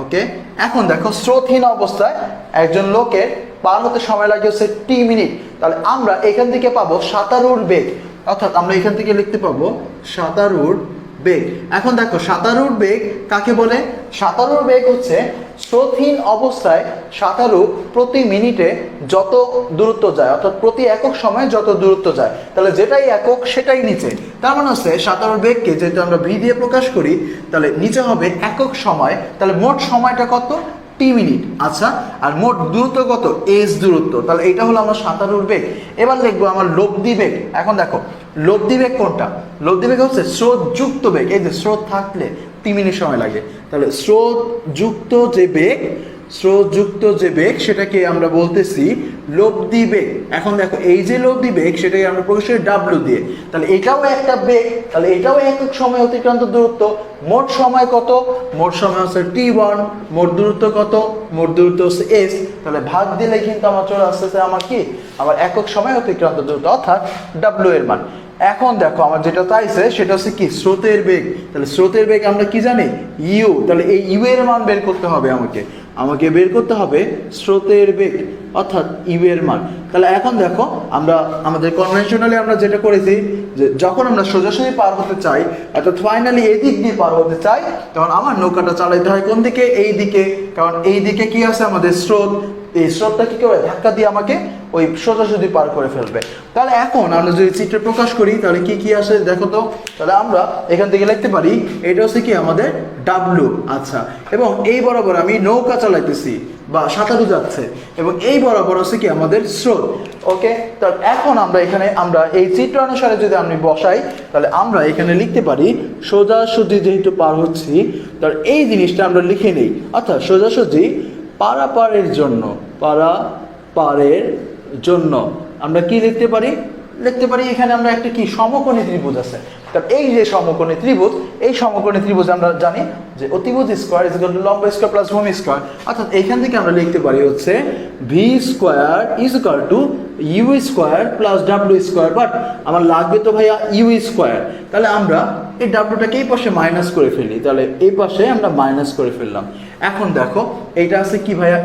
ওকে, এখন দেখো স্রোতহীন অবস্থায় একজন লোকের পার হতে সময় লাগে হচ্ছে t মিনিট। তাহলে আমরা এখান থেকে পাবো সাঁতারুর বেগ, অর্থাৎ আমরা এখান থেকে লিখতে পাবো সাঁতারুর বেগ। এখন দেখো সাঁতারুর বেগ কাকে বলে? সাঁতারুর বেগ হচ্ছে স্রোতহীন অবস্থায় সাঁতারু প্রতি মিনিটে যত দূরত্ব যায়, অর্থাৎ প্রতি একক সময়ে যত দূরত্ব যায়। তাহলে যেটাই একক সেটাই নিচে। তার মানে হচ্ছে সাঁতারুর বেগকে যেহেতু আমরা v দিয়ে প্রকাশ করি, তাহলে নিচে হবে একক সময়। তাহলে মোট সময়টা কত? t minute. আচ্ছা, আর মোট দূরত্ব কত? s দূরত্ব। তাহলে এটা হলো আমার সাঁতারুর বেগ। এবার লিখবো আমার লব্ধি বেগ। এখন দেখো লব্ধি বেগ কোনটা? লব্ধি বেগ হচ্ছে স্রোত যুক্ত বেগ। এই যে স্রোত থাকলে 3 মিনিট সময় লাগে, তাহলে স্রোত যুক্ত যে বেগ সেটাকে আমরা বলতেছি লব্ধি বেগ। এখন দেখো এই যে লব্ধি বেগ সেটাকে আমরা প্রকাশ করি w দিয়ে। তাহলে এটাও একটা বেগ, তাহলে এটাও একক সময় অতিক্রান্ত দূরত্ব। মোট সময় কত? মোট সময় হচ্ছে t1। মোট দূরত্ব কত? মোট দূরত্ব হচ্ছে s। তাহলে ভাগ দিলে কিন্তু আমার চলে আসতেছে আমার কি, আমার একক সময় অতিক্রান্ত দূরত্ব, অর্থাৎ w এর মান। এখন দেখো আমার যেটা চাইছে সেটা হচ্ছে কি, স্রোতের বেগ। তাহলে স্রোতের বেগ আমরা কি জানি? u। তাহলে এই u এর মান বের করতে হবে আমাকে বের করতে হবে স্রোতের বেগ, অর্থাৎ u এর মান। তাহলে এখন দেখো আমরা আমাদের কনভেনশনালি আমরা যেটা করেছি, যে যখন আমরা সোজাসুজি পার হতে চাই, অর্থাৎ ফাইনালি এই দিক দিয়ে পার হতে চাই, তখন আমার নৌকাটা চালাইতে হয় কোন দিকে? এই দিকে। কারণ এই দিকে কি আছে আমাদের স্রোত, এই স্রোতটা কি করে ধাক্কা দিয়ে আমাকে ওই সোজাসুজি পার করে ফেলবে। তাহলে এখন আমরা যদি চিত্রে প্রকাশ করি তাহলে কি কি আসে দেখো তো। তাহলে আমরা এখান থেকে লিখতে পারি এটা হচ্ছে কি আমাদের w। আচ্ছা, এবং এই বরাবর আমি নৌকা চালাইতেছি বা সাঁতারু যাচ্ছে, এবং এই বরাবর হচ্ছে কি আমাদের স্রোত। ওকে, তাহলে এখন আমরা এই চিত্র অনুসারে যদি আমি বসাই, তাহলে আমরা এখানে লিখতে পারি সোজাসুজি যেহেতু পার হচ্ছি, তাহলে এই জিনিসটা আমরা লিখে নেই, অর্থাৎ সোজাসুজি পারাপারের জন্য আমরা কি লিখতে পারি এখানে আমরা একটা কি সমকোণী ত্রিভুজ আছে। তাহলে এই যে সমকোণী ত্রিভুজ আমরা জানি যে অতিভুজ স্কয়ার ইজ ইকুয়াল টু লম্ব স্কয়ার প্লাস ভূমি স্কয়ার, অর্থাৎ এখান থেকে আমরা লিখতে পারি হচ্ছে v square is equal two u square plus w square. But আমার লাগবে তো ভাইয়া u স্কয়ার, তাহলে আমরা এই wটাকে এই পাশে মাইনাস করে ফেলি। তাহলে এই পাশে আমরা মাইনাস করে ফেললাম। এখন দেখো এইটা আছে কি ভাইয়া?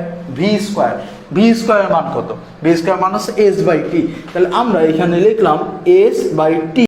v স্কয়ার মান কত? v স্কয়ার মান হচ্ছে s/t। তাহলে আমরা এখানে লিখলাম s/t।